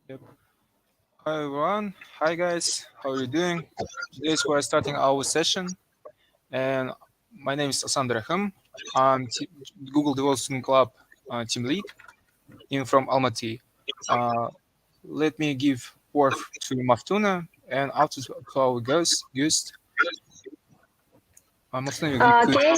Yep. Hi everyone. Hi guys. How are you doing? Today we're starting our session, and my name is Asan Abdirakhym. I'm Google Development Club team lead in from Almaty. Uh, Let me give word to Maftuna and after to our guest. Maftuna, you could. Okay.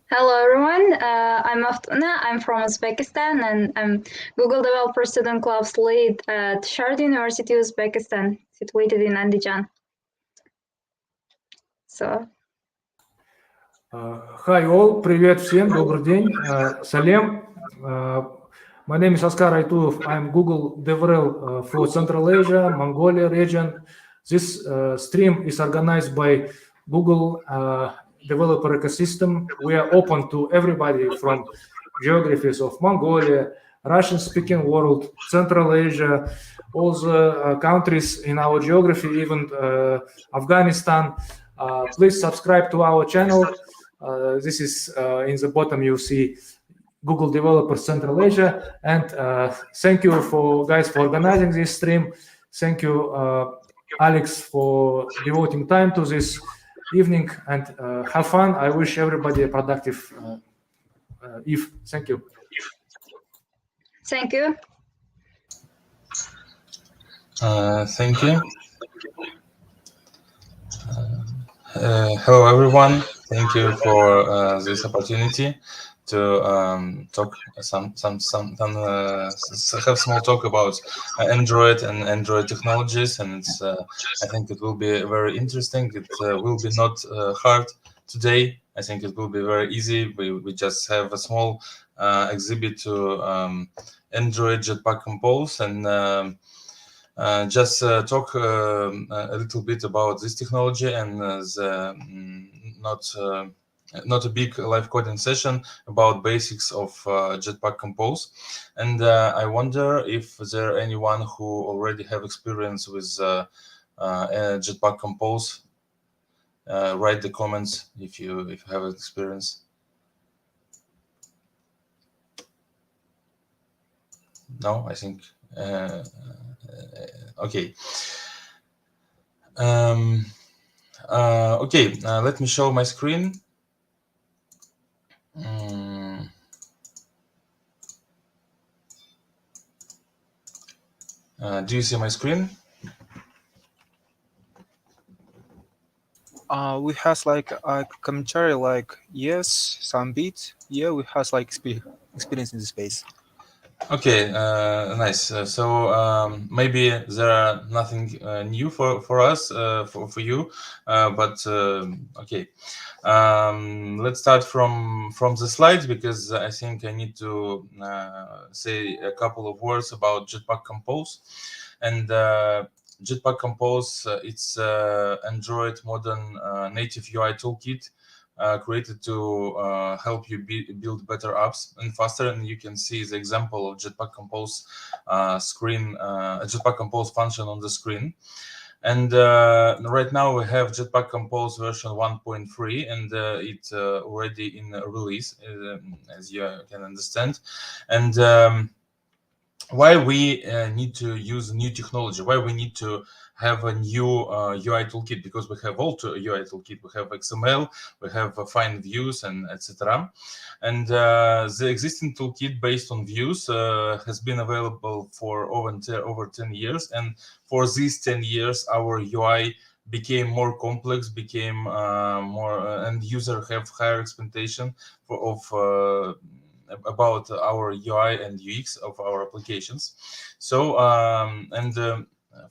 Hello, everyone. I'm Maftuna. I'm from Uzbekistan, and I'm Google Developer Student Club's lead at Sharda University, Uzbekistan, situated in Andijan. So. Hi all, привет всем, добрый день. Салем. My name is Askar Aituov. I'm Google DevRel for Central Asia, Mongolia region. This stream is organized by Google Developer Ecosystem. We are open to everybody from geographies of Mongolia, Russian-speaking world, Central Asia, all the countries in our geography, even Afghanistan. Please subscribe to our channel. This is in the bottom you see Google Developer Central Asia, and thank you for organizing this stream. Thank you, Alex, for devoting time to this evening, and have fun. I wish everybody a productive eve. Thank you. Thank you. Thank you. Hello everyone. Thank you for this opportunity to talk have small talk about Android and Android technologies, and it's I think it will be very interesting. It will be not hard today. I think it will be very easy. We just have a small exhibit to Android Jetpack Compose and just talk a little bit about this technology and not a big live coding session about basics of Jetpack Compose. And I wonder if there anyone who already have experience with Jetpack Compose. Write the comments if you have experience. No, I think. Okay. Okay, let me show my screen. Do you see my screen? We has like a commentary like yes, some bit. Yeah, we has like experience in the space. Okay, nice. So maybe there are nothing new for us, for you, but okay. Let's start from the slides, because I think I need to say a couple of words about Jetpack Compose. And Jetpack Compose, it's Android modern native UI toolkit created to help you build better apps and faster. And you can see the example of Jetpack Compose Jetpack Compose function on the screen. And right now we have Jetpack Compose version 1.3, and it's already in release, as you can understand. And why we need to use new technology, why we need to have a new UI toolkit, because we have all UI toolkit. We have XML, we have fine views, and etc. And the existing toolkit based on views has been available for over 10 years. And for these 10 years, our UI became more complex, became more, and user have higher expectation about our UI and UX of our applications. So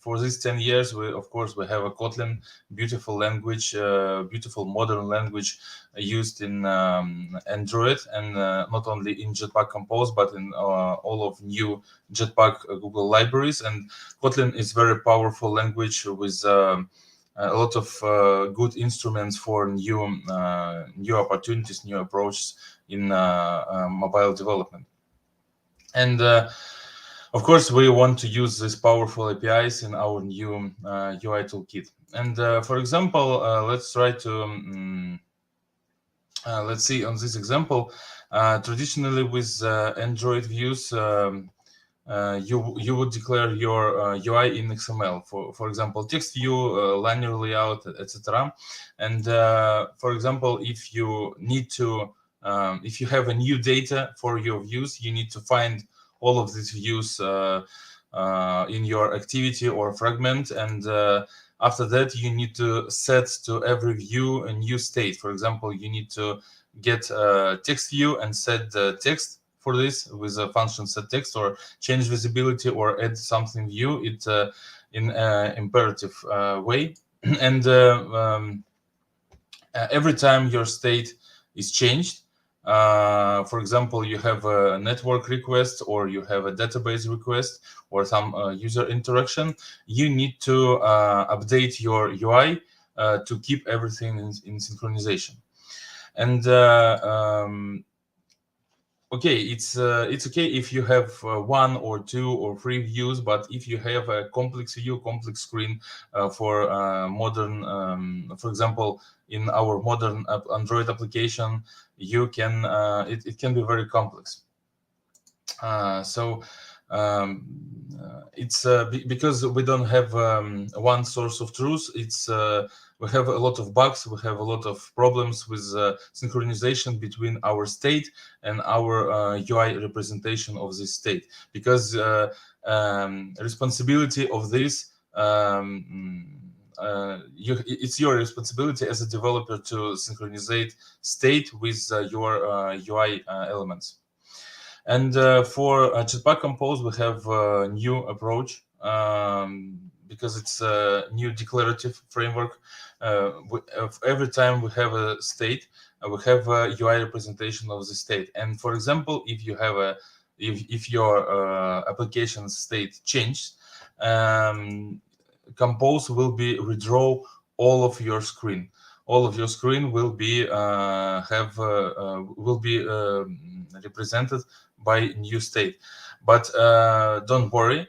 for these 10 years, of course we have a Kotlin, beautiful language, beautiful modern language used in Android, and not only in Jetpack Compose, but in all of new Jetpack Google libraries. And Kotlin is very powerful language with a lot of good instruments for new opportunities, new approaches in mobile development. And of course, we want to use these powerful APIs in our new UI toolkit. And for example, let's try to let's see on this example. Traditionally, with Android views, you would declare your UI in XML. For example, text view, liner layout, etc. And for example, if you need to, if you have a new data for your views, you need to find all of these views in your activity or fragment, and after that you need to set to every view a new state. For example, you need to get a text view and set the text for this with a function set text, or change visibility, or add something view it in an imperative way. And every time your state is changed, for example, you have a network request, or you have a database request, or some user interaction, you need to update your UI to keep everything in synchronization. And okay, it's okay if you have 1 or 2 or 3 views, but if you have a complex view, complex screen for modern, for example, in our modern Android application, you can it can be very complex. So it's because we don't have one source of truth. It's we have a lot of bugs, we have a lot of problems with synchronization between our state and our UI representation of this state, because responsibility of this it's your responsibility as a developer to synchronize state with your UI elements. And for Jetpack Compose, we have a new approach because it's a new declarative framework. Every time we have a state, we have a UI representation of the state. And for example, if you have a if your application state changes, Compose will be redraw all of your screen. All of your screen will be represented by new state. But don't worry,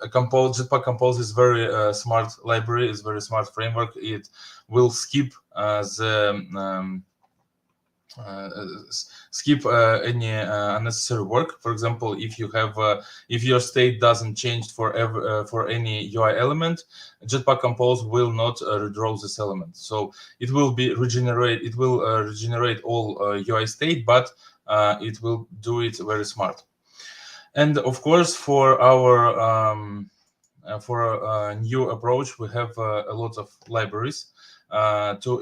Jetpack Compose is very smart library, is very smart framework. It will skip any unnecessary work. For example, if you have if your state doesn't change for any UI element, Jetpack Compose will not redraw this element. So it will be regenerate. It will regenerate all UI state, but it will do it very smart. And of course, for our new approach, we have a lot of libraries to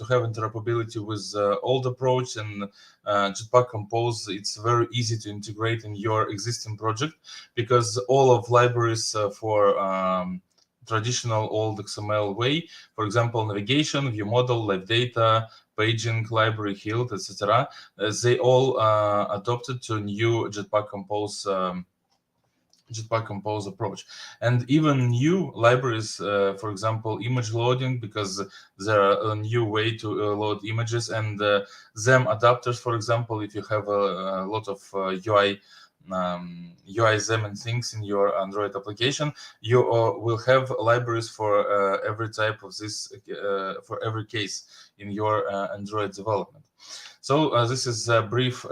have interoperability with old approach. And Jetpack Compose, it's very easy to integrate in your existing project, because all of libraries for traditional old XML way, for example, navigation, view model, live data, paging, library, hilt, etc., they all adopted to new Jetpack Compose approach. And even new libraries, for example, image loading, because there are a new way to load images, and them adapters, for example, if you have a lot of UI them and things in your Android application, you will have libraries for every type of this, for every case in your Android development. So this is a brief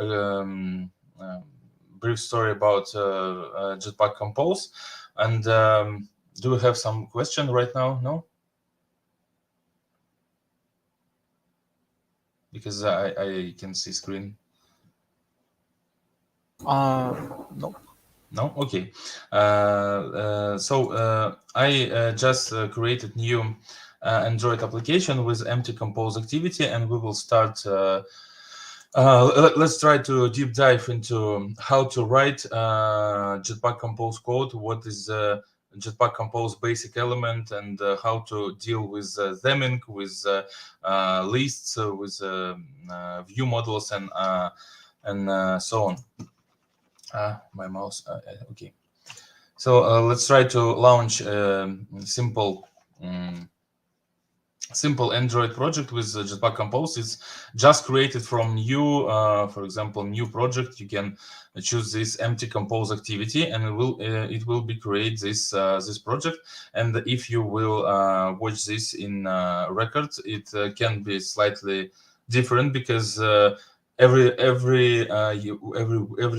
story about Jetpack Compose. And do we have some question right now? No? Because I can see screen. No. No? Okay. So I just created new Android application with empty Compose activity, and we will start. Let's try to deep dive into how to write Jetpack Compose code, what is Jetpack Compose basic element, and how to deal with theming, with lists, with view models, and so on. My mouse. Okay. So let's try to launch a simple Android project with Jetpack Compose. It's just created from new, for example, new project. You can choose this empty Compose activity, and it will be create this this project. And if you will watch this in record, it can be slightly different, because every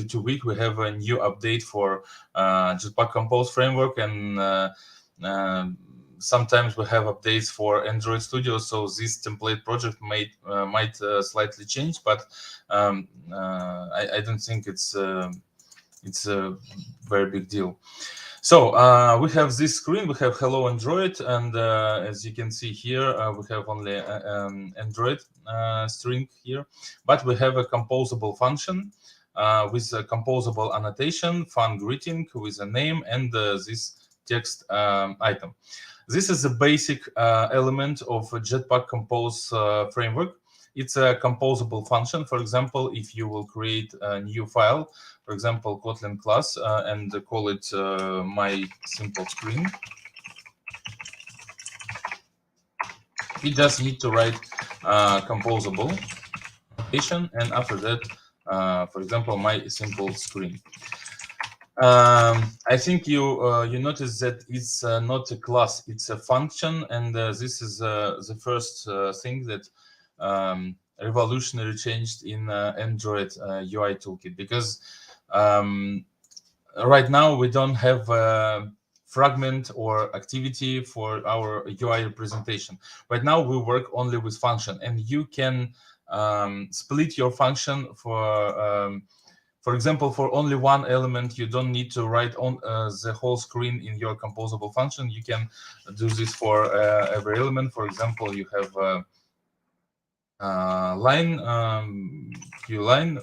2 weeks we have a new update for Jetpack Compose framework, and sometimes we have updates for Android Studio. So this template project might slightly change, but I don't think it's a very big deal. So we have this screen, we have Hello Android, and as you can see here, we have only Android string here, but we have a composable function with a composable annotation, fun greeting with a name, and this text item. This is the basic element of a Jetpack Compose framework. It's a composable function. For example, if you will create a new file, for example, Kotlin class, and call it my simple screen, you just need to write composable notation, and after that, for example, my simple screen. I think you notice that it's not a class, it's a function, and this is the first thing that revolutionary changed in Android UI toolkit, because right now we don't have a fragment or activity for our UI representation. Right now we work only with function, and you can split your function for example, for only one element. You don't need to write on the whole screen in your composable function. You can do this for every element. For example, you have line, view line,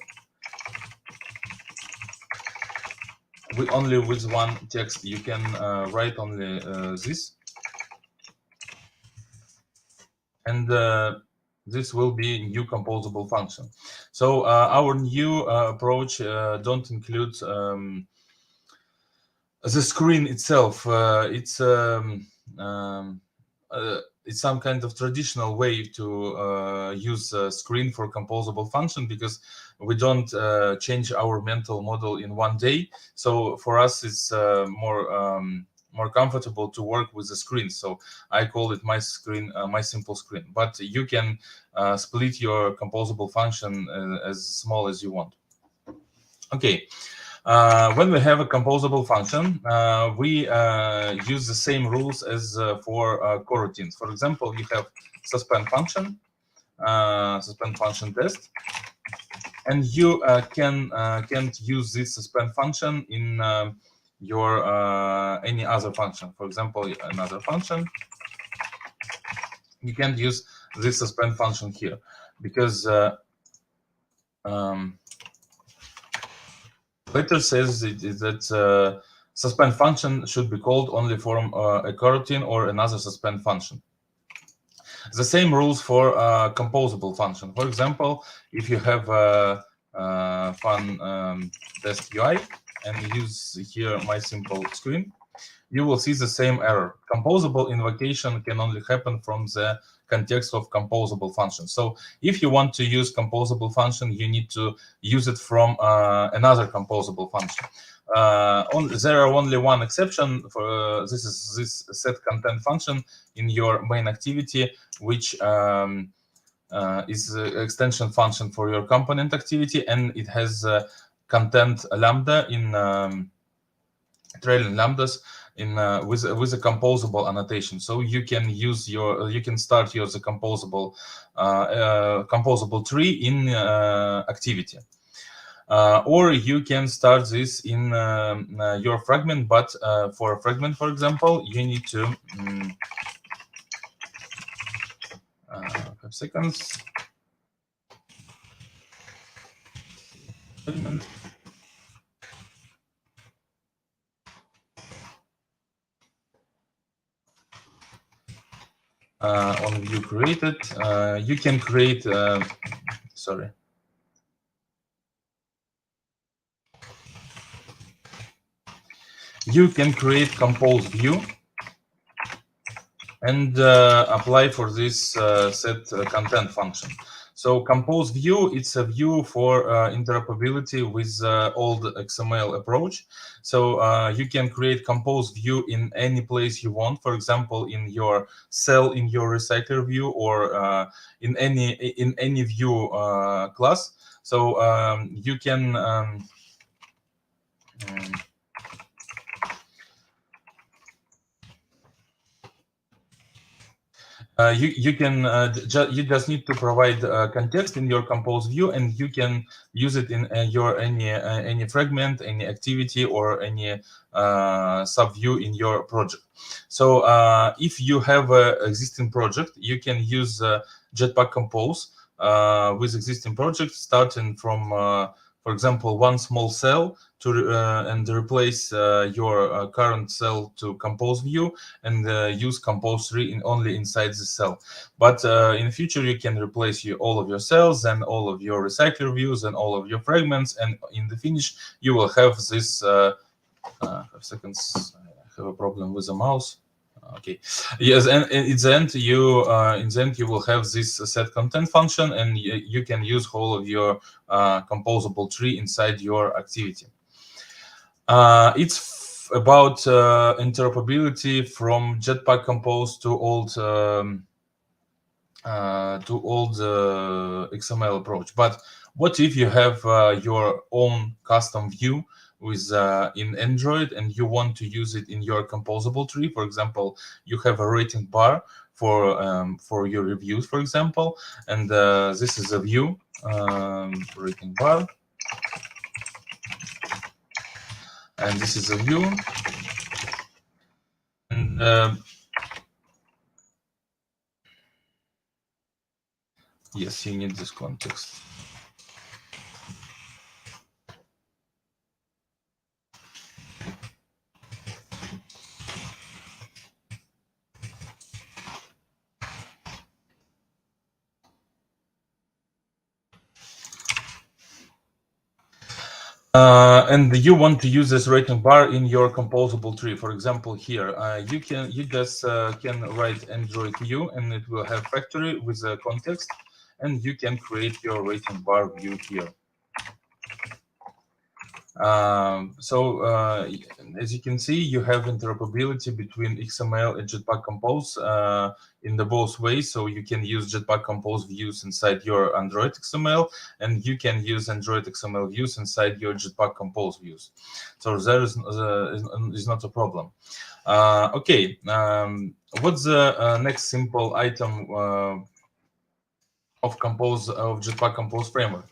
only with one text. You can write only this, and this will be a new composable function. So our new approach don't include the screen itself. It's some kind of traditional way to use a screen for composable function, because we don't change our mental model in one day. So for us, it's more comfortable to work with the screen. So I call it my screen, my simple screen. But you can split your composable function as small as you want. Okay. When we have a composable function, we use the same rules as for coroutines. For example, you have suspend function test, and you can't use this suspend function in your any other function. For example, another function, you can't use this suspend function here, because later says that suspend function should be called only from a coroutine or another suspend function. The same rules for composable function. For example, if you have a fun test UI and use here my simple screen, you will see the same error. Composable invocation can only happen from the context of composable function. So if you want to use composable function, you need to use it from another composable function. There are only one exception for this is this set content function in your main activity, which is the extension function for your component activity, and it has content lambda in trailing lambdas in with a composable annotation. So you can use you can start your composable tree in activity, or you can start this in your fragment. But for a fragment, for example, you need to 5 seconds. Fragment. On view created, you can create, sorry. You can create compose view and apply for this set content function. So compose view, it's a view for interoperability with old XML approach. So you can create compose view in any place you want. For example, in your cell, in your recycler view, or in any view class. So you can you just need to provide context in your compose view, and you can use it in your any fragment, any activity, or any sub view in your project. So if you have an existing project, you can use Jetpack Compose with existing project, starting from for example, one small cell to and replace your current cell to compose view, and use compose 3 only inside the cell. But in the future, you can replace all of your cells and all of your recycler views and all of your fragments, and in the finish, you will have this. 5 seconds. I have a problem with the mouse. Okay. Yes, and in the end, you will have this set content function, and you can use all of your composable tree inside your activity. It's about interoperability from Jetpack Compose to old XML approach. But what if you have your own custom view with in Android, and you want to use it in your composable tree? For example, you have a rating bar for your reviews, for example, and this is a view rating bar, and this is a view, and yes, you need this context. And you want to use this rating bar in your composable tree. For example, here you just can write Android view, and it will have factory with a context, and you can create your rating bar view here. As you can see, you have interoperability between XML and Jetpack Compose in the both ways. So you can use Jetpack Compose views inside your Android XML, and you can use Android XML views inside your Jetpack Compose views. So there is not a problem. Okay, what's the next simple item of Jetpack Compose framework?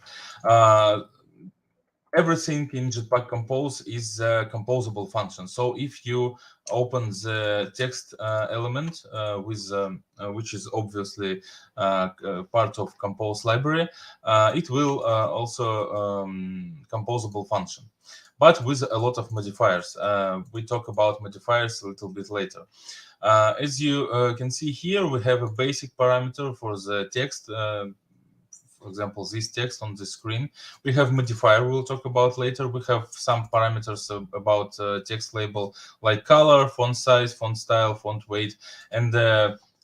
Everything in Jetpack Compose is a composable function. So if you open the text element which is obviously part of Compose library, it will also composable function, but with a lot of modifiers. We talk about modifiers a little bit later. As you can see here, we have a basic parameter for the text. For example, this text on the screen. We have modifier we'll talk about later. We have some parameters about text label, like color, font size, font style, font weight. And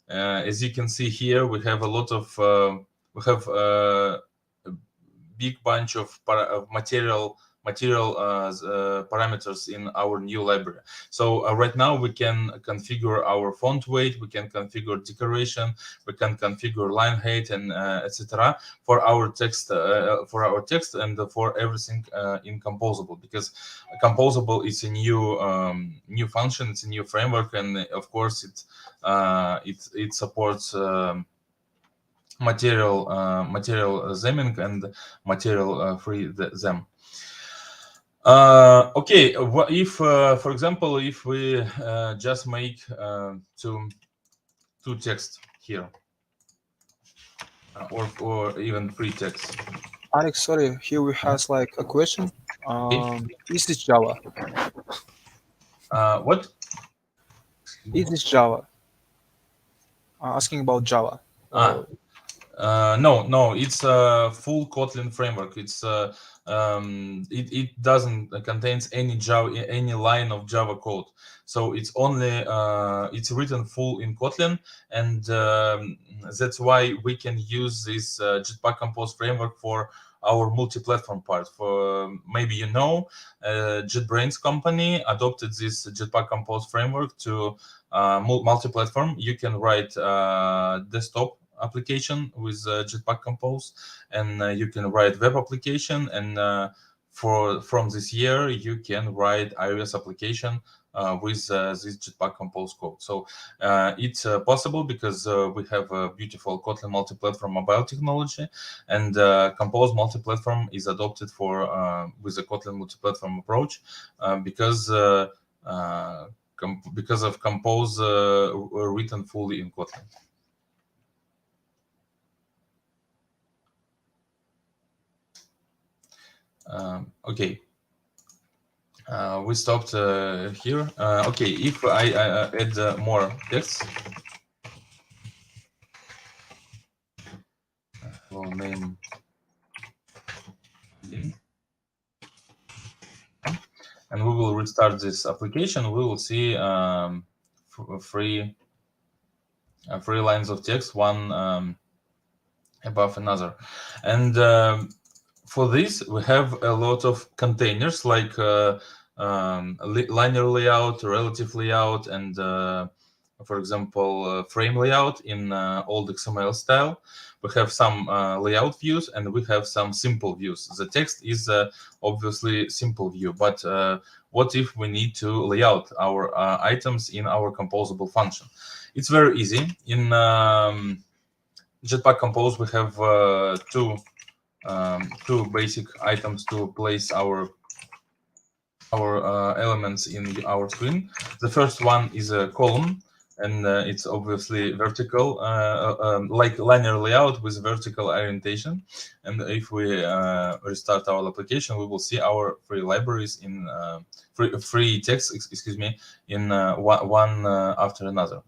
as you can see here, we have a lot of a big bunch of material parameters in our new library. So right now we can configure our font weight, we can configure decoration, we can configure line height, and etc. for our text, and for everything in composable, because composable is a new function, it's a new framework, and of course it supports material theming and material free them. Okay, what if, for example, if we just make two text here, or even three text. Alex, sorry, here we has like a question. Is this Java? What? Is this Java? Asking about Java. No, it's a full Kotlin framework. It's it doesn't contains any Java, any line of Java code. So it's only it's written full in Kotlin, and that's why we can use this Jetpack Compose framework for our multi-platform part. For maybe you know, JetBrains company adopted this Jetpack Compose framework to multi-platform. You can write desktop application with Jetpack Compose, and you can write web application, and from this year you can write iOS application with this Jetpack Compose code. So it's possible because we have a beautiful Kotlin multi-platform mobile technology, and Compose multi-platform is adopted for with the Kotlin multi-platform approach because of Compose written fully in Kotlin. Okay. We stopped here. Okay, if I add more text, we'll name, and we will restart this application. We will see three lines of text, one above another, and for this we have a lot of containers like linear layout, relative layout, and for example frame layout in old XML style. We have some layout views, and we have some simple views. The text is obviously simple view, but what if we need to lay out our items in our composable function? It's very easy. In Jetpack Compose we have two basic items to place our elements in our screen. The first one is a column, and it's obviously vertical, like linear layout with vertical orientation. And if we restart our application, we will see our free libraries in free text, excuse me, in one after another.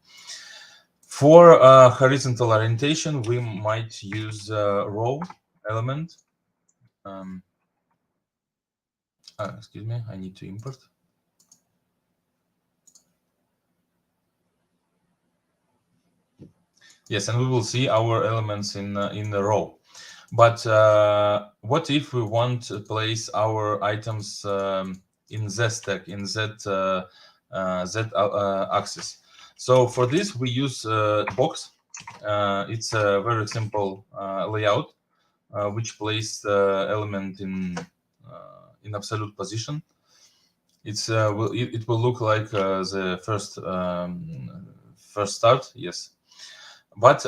For horizontal orientation, we might use row element. Excuse me, I need to import. Yes, and we will see our elements in the row. But what if we want to place our items in Z stack, in Z axis? So for this we use box. It's a very simple layout which places the element in absolute position. It's it will look like the first start, yes. But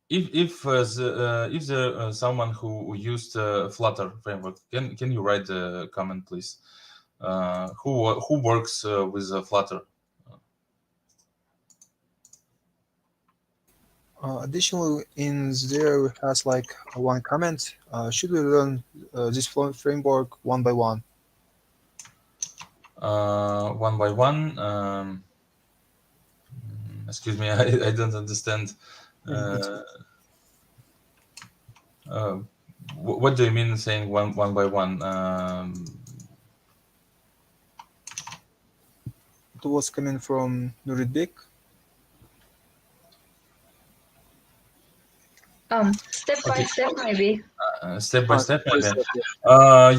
if there someone who used Flutter framework, can you write the comment, please? Who works with Flutter? Additionally, in there we has like one comment. Should we learn this framework one by one? One by one. Excuse me, I don't understand. What do you mean saying one by one? It was coming from Nuritbek. Step by step, maybe. Step by step, maybe.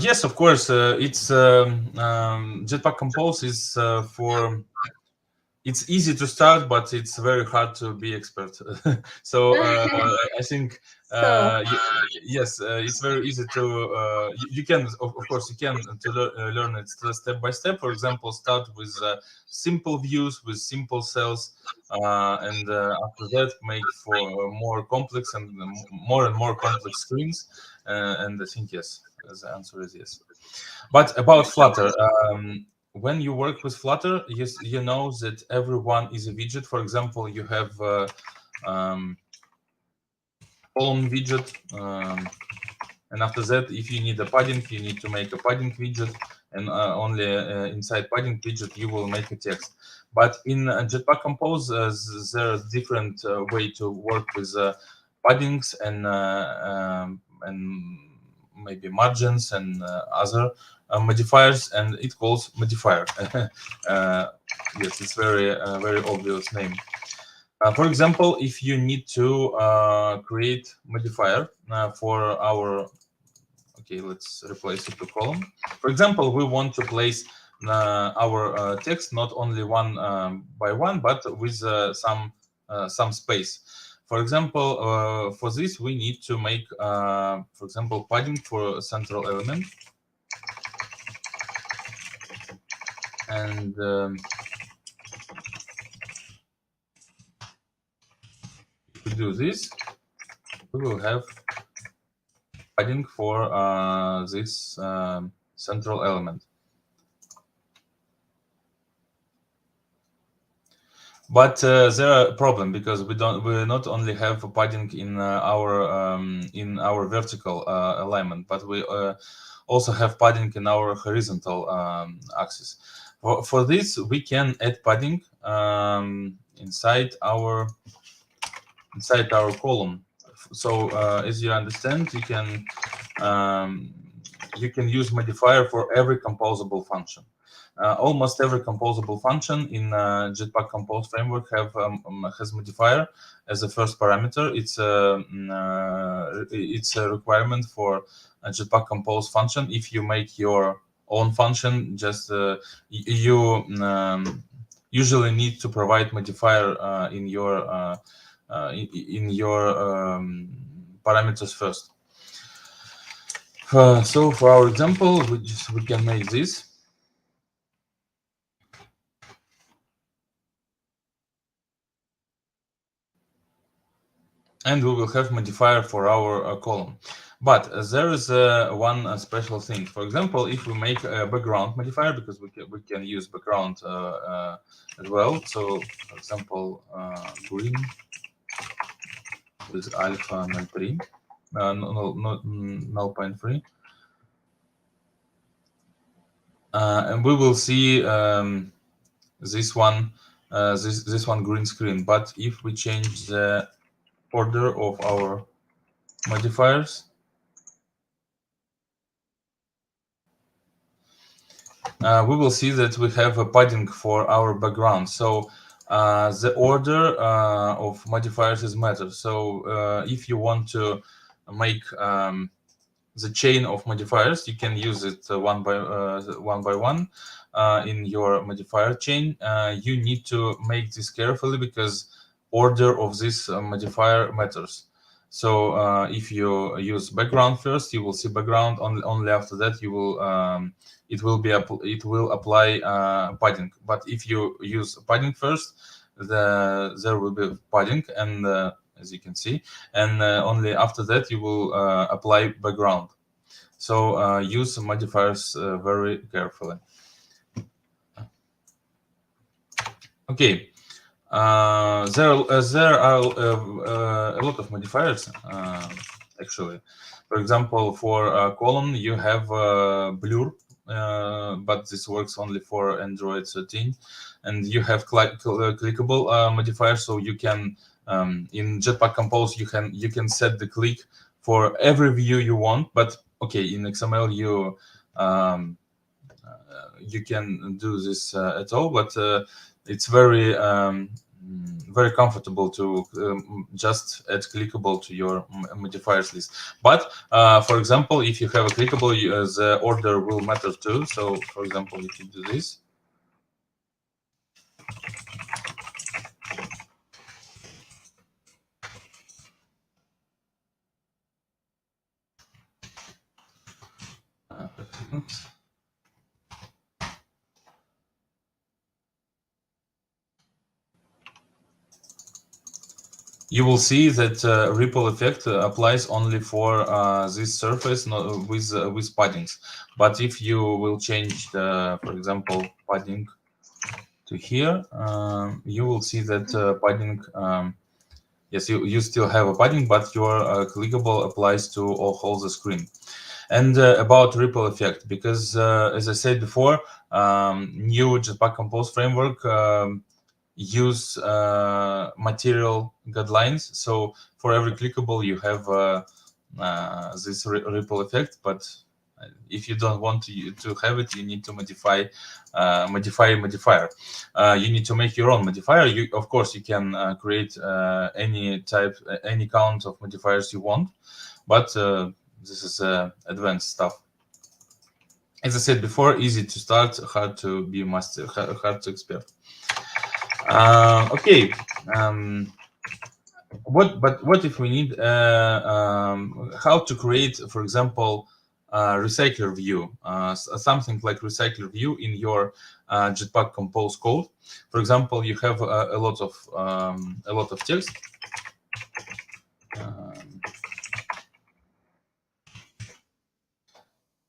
Yes, of course. It's Jetpack Compose is for. It's easy to start, but it's very hard to be expert. So I think yes, it's very easy to. You can, of course, you can to learn it step by step. For example, start with simple views with simple cells, and after that make for more complex and more complex screens. And I think yes, the answer is yes. But about Flutter. When you work with Flutter, you know that everyone is a widget. For example, you have column widget, And after that, if you need a padding, you need to make a padding widget, and only inside padding widget you will make a text. But in Jetpack Compose, there's different way to work with paddings and maybe margins and other modifiers, and it calls modifier. Yes, it's very obvious name. For example, if you need to create modifier for our, okay, let's replace it to column. For example, we want to place our text not only one by one, but with some space. For example, for this we need to make, for example, padding for a central element, and if we do this, we will have padding for this central element. But there are a problem, because we not only have padding in our vertical alignment, but we also have padding in our horizontal axis. For this, we can add padding inside our column. So as you understand, you can use modifier for every composable function. Almost every composable function in Jetpack Compose framework has modifier as a first parameter. It's a requirement for a Jetpack Compose function. If you make your own function, just you usually need to provide modifier in your parameters first. So for our example, we can make this. And we will have modifier for our column. But there is one special thing. For example, if we make a background modifier, because we can use background as well. So, for example, green with alpha 0.3, 0.3, and we will see this one green screen. But if we change the order of our modifiers, we will see that we have a padding for our background. So the order of modifiers is matter. So if you want to make the chain of modifiers, you can use it one by one in your modifier chain. You need to make this carefully, because order of this modifier matters. So if you use background first, you will see background. Only after that you will it will apply padding. But if you use padding first, there will be padding, and as you can see, and only after that you will apply background. So use modifiers very carefully. Okay. There are a lot of modifiers actually. For example, for column you have blur, but this works only for Android 13, and you have clickable modifier. So you can in Jetpack Compose you can set the click for every view you want. But okay, in XML you can do this at all, but it's very comfortable to just add clickable to your modifiers list. But for example, if you have a clickable, the order will matter too. So for example, if you do this, you will see that ripple effect applies only for this surface, not with paddings. But if you will change the, for example, padding to here, you will see that padding yes, you still have a padding, but your clickable applies to all the screen. And about ripple effect, because as I said before, new Jetpack Compose framework use material guidelines. So for every clickable, you have this ripple effect. But if you don't want to have it, you need to modify modifier. You need to make your own modifier. Of course, you can create any count of modifiers you want, but this is advanced stuff. As I said before, easy to start, hard to be master, hard to expert. Okay. What if we need how to create, for example, recycler view, something like recycler view in your Jetpack Compose code. For example, you have a lot of text.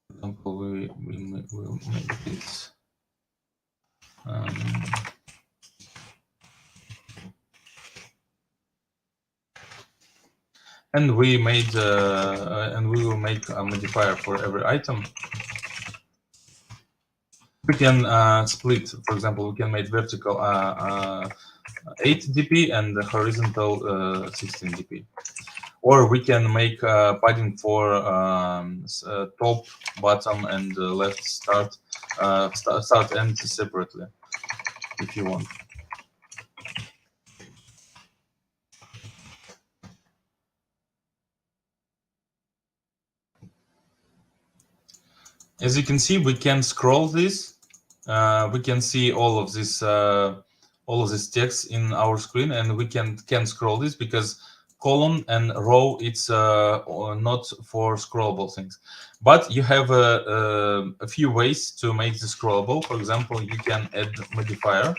For example, we will make this. And we made and we will make a modifier for every item. We can split. For example, we can make vertical 8 dp and the horizontal 16 dp. Or we can make padding for top, bottom, and left start end separately, if you want. As you can see, we can scroll this. We can see all of this text in our screen, and we can scroll this because column and row, it's not for scrollable things. But you have a few ways to make this scrollable. For example, you can add modifier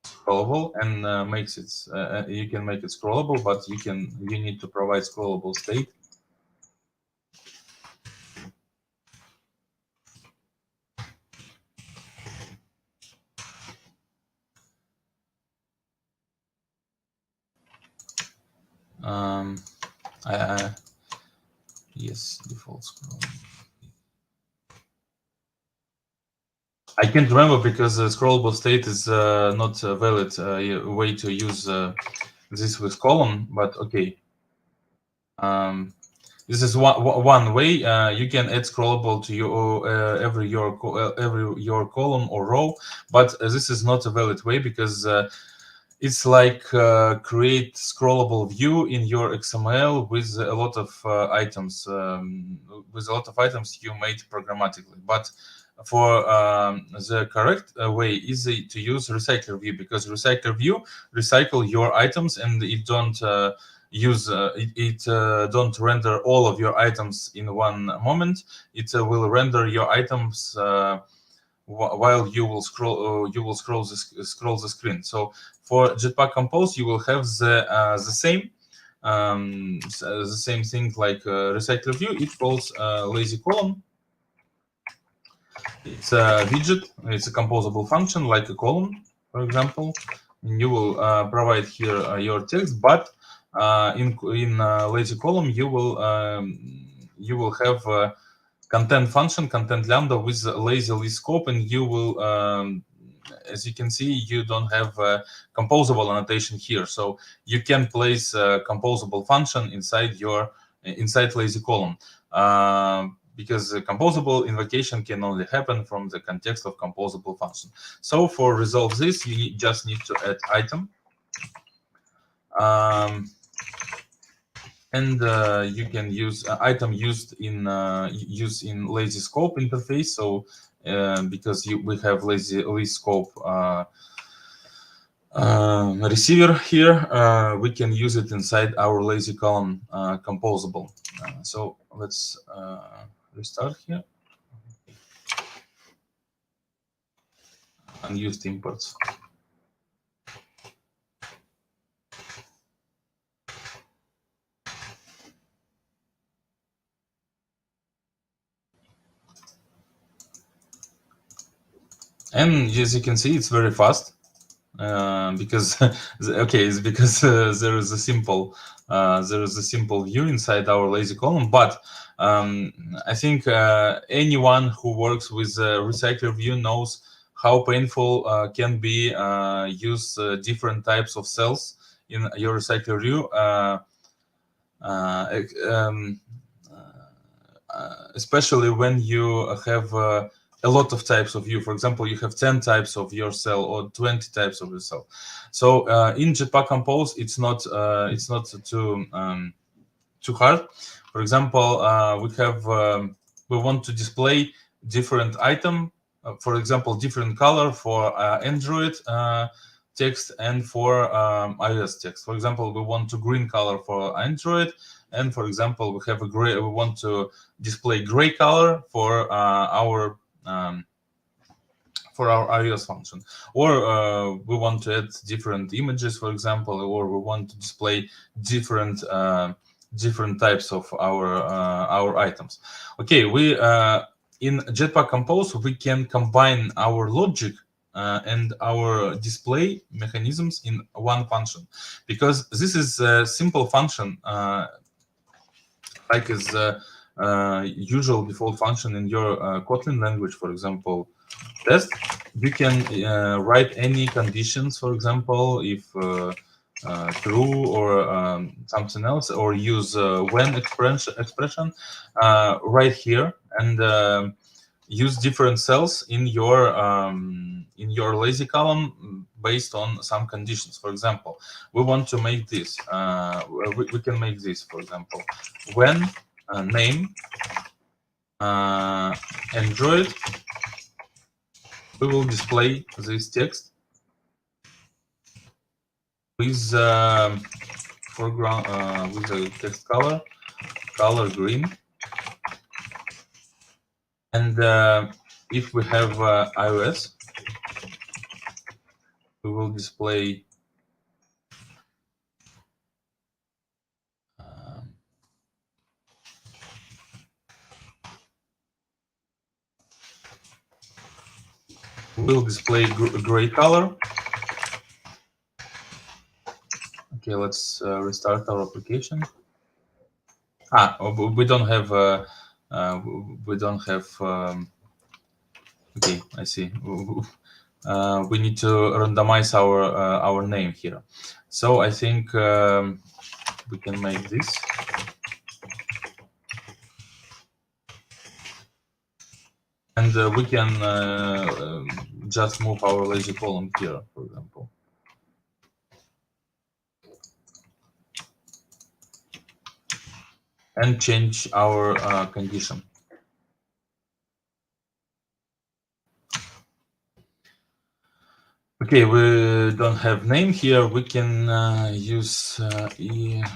scrollable and makes it. You can make it scrollable, but you need to provide scrollable state. Yes, default scroll. I can't remember because the scrollable state is not a valid way to use this with column, but okay. This is one way. You can add scrollable to your every your column or row, but this is not a valid way because it's like create scrollable view in your XML with a lot of items. With a lot of items you made programmatically, but for the correct way is to use recycler view, because recycler view recycle your items and it don't don't render all of your items in one moment. It will render your items while you will scroll the screen. So for Jetpack Compose, you will have the same thing like recycler view. It calls lazy column. It's a widget. It's a composable function like a column, for example. And you will provide here your text, but in lazy column you will have content function, content lambda with lazy list scope, and you will, as you can see, you don't have composable annotation here, so you can place a composable function inside lazy column. Because the composable invocation can only happen from the context of composable function. So for resolve this, you just need to add item. And you can use item used in lazy scope interface. So because we have lazy scope receiver here, we can use it inside our lazy column composable. So let's restart here. Unused imports. And as you can see, it's very fast. because okay, it's because there is a simple view inside our lazy column. But I think anyone who works with recycler view knows how painful can be use different types of cells in your recycler view, especially when you have a lot of types of view. For example, you have 10 types of your cell or 20 types of your cell. So in Jetpack Compose, it's not too hard. For example, we want to display different item, for example, different color for Android text and for iOS text. For example, we want to green color for Android, and for example, we have a gray. We want to display gray color for our iOS function, or we want to add different images, for example, or we want to display different types of our items. Okay, we in Jetpack Compose we can combine our logic and our display mechanisms in one function, because this is a simple function, like is usual default function in your Kotlin language. For example, test, you can write any conditions, for example, if true or something else, or use when expression right here, and use different cells in your lazy column based on some conditions. For example, we want to make this. We can make this, for example, when name Android. We will display this text with foreground with the text color green, and if we have iOS, we will display gray color. Okay, let's restart our application. We don't have okay, I see. We need to randomize our name here. So I think we can make this. And we can just move our lazy column here, for example. And change our condition. Okay, we don't have name here. We can use if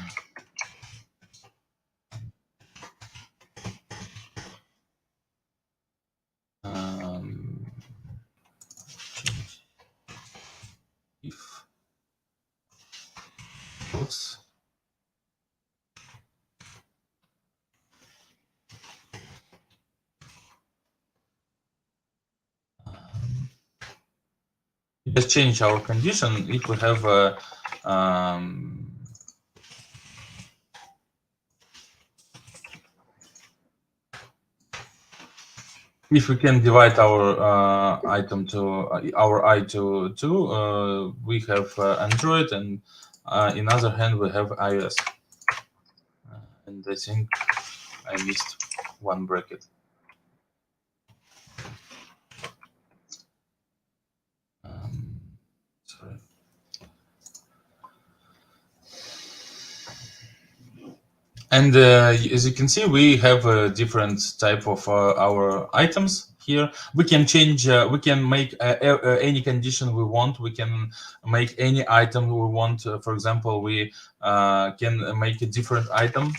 oops. Just change our condition if we have if we can divide our item to our I to two, we have Android, and in other hand we have iOS. And I think I missed one bracket. Sorry. And as you can see, we have a different type of our items here. We can change, we can make any condition we want. We can make any item we want. For example, we can make a different item.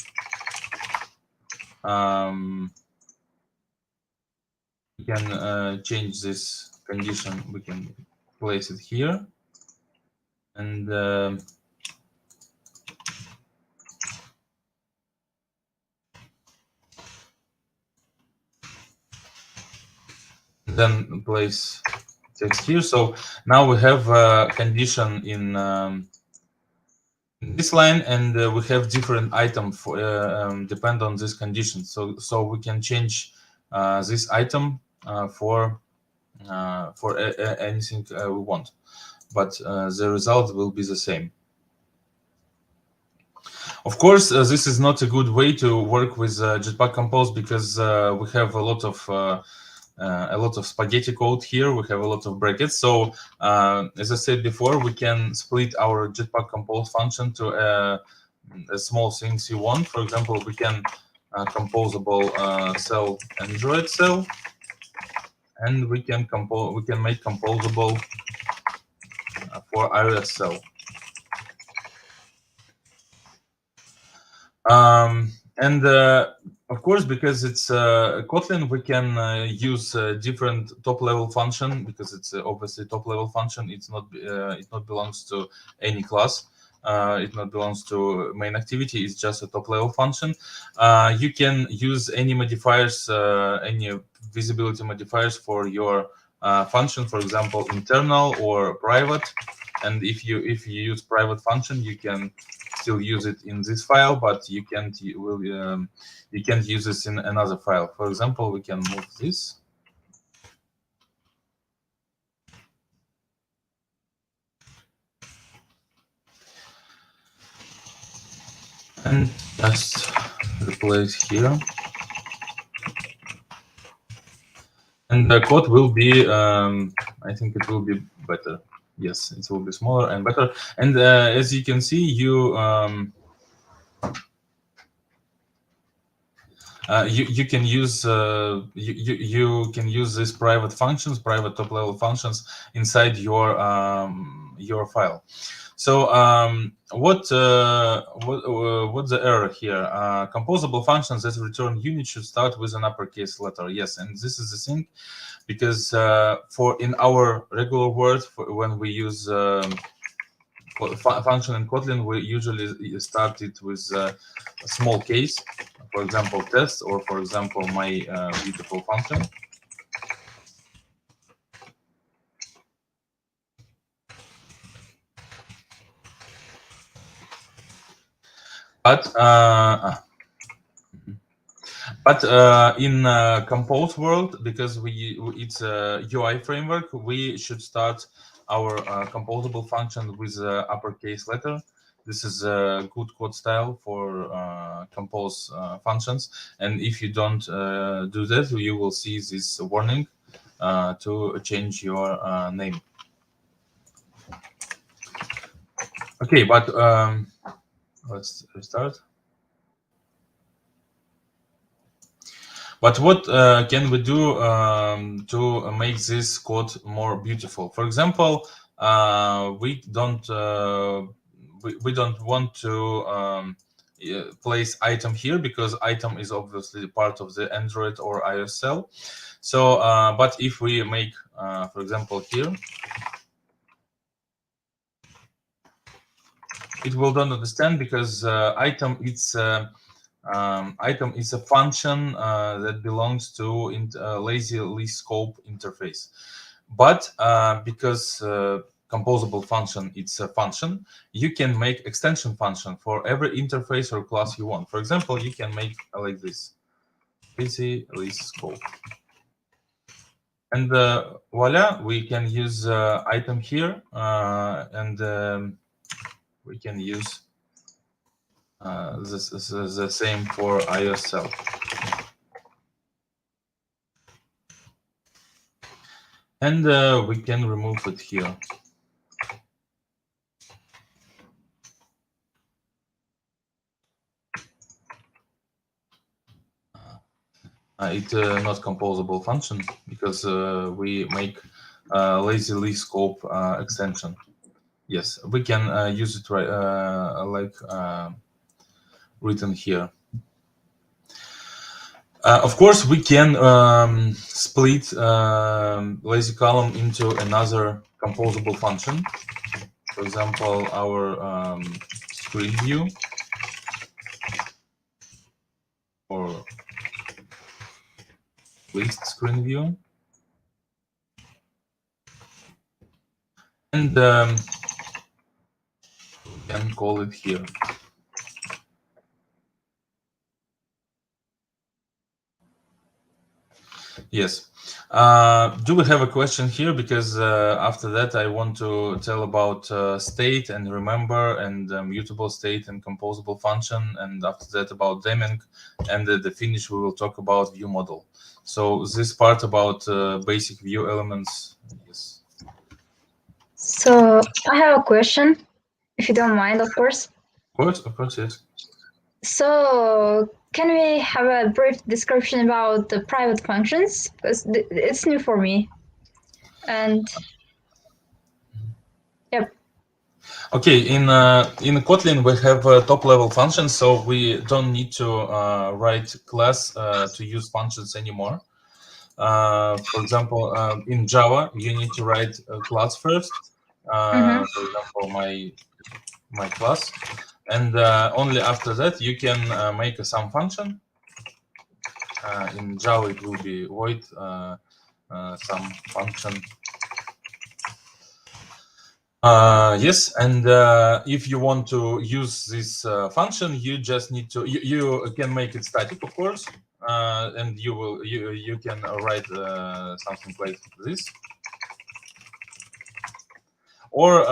We can change this condition. We can place it here. And then place text here. So now we have a condition in this line, and we have different item for depend on this condition. So we can change this item for anything we want, but the result will be the same. Of course, this is not a good way to work with Jetpack Compose, because we have a lot of spaghetti code here. We have a lot of brackets. So as I said before, we can split our Jetpack Compose function to small things you want. For example, we can composable cell Android cell, and we can make composable for iOS cell. And of course, because it's Kotlin, we can use different top-level function, because it's obviously top-level function. It's not it not belongs to any class. It not belongs to main activity. It's just a top-level function. You can use any modifiers, any visibility modifiers for your function. For example, internal or private. And if you use private function, you can still use it in this file, but you can't use this in another file. For example, we can move this. And just replace here. And the code will be, I think it will be better. Yes, it will be smaller and better. And as you can see, you can use you can use these private functions, private top-level functions inside your file. So what's the error here? Composable functions that return unit should start with an uppercase letter. Yes, and this is the thing, because in our regular world, when we use function in Kotlin, we usually start it with a small case. For example, test, or for example, my beautiful function. But in Compose world, because it's a UI framework, we should start our composable function with uppercase letter. This is a good code style for compose functions. And if you don't do that, you will see this warning to change your name. Okay, but let's restart. But what can we do to make this code more beautiful? For example, we don't want to place item here, because item is obviously part of the Android or iOS cell. So, but if we make, for example, here, it will not understand, because item is a function that belongs to lazy list scope interface. But because composable function, it's a function, you can make extension function for every interface or class you want. For example, you can make like this, lazy list scope. And voila, we can use item here, and we can use this is the same for iOS cell. And we can remove it here. It's not composable function, because we make lazy list scope extension. Yes, we can use it like written here. Of course, we can split lazy column into another composable function. For example, our screen view, or list screen view. and we can call it here. Yes. Do we have a question here? Because after that, I want to tell about state and remember and mutable state and composable function. And after that, about daeming. And at the finish, we will talk about view model. So this part about basic view elements. Yes. So I have a question, if you don't mind, of course. Of course, yes. So can we have a brief description about the private functions? Because it's new for me. And yep. Okay, in Kotlin we have top-level functions, so we don't need to write class to use functions anymore. For example, in Java, you need to write a class first. For example, my class, and only after that you can make a sum function. In Java, it will be void sum function. Yes, and if you want to use this function, you just need to you can make it static, of course, and you can write something like this, or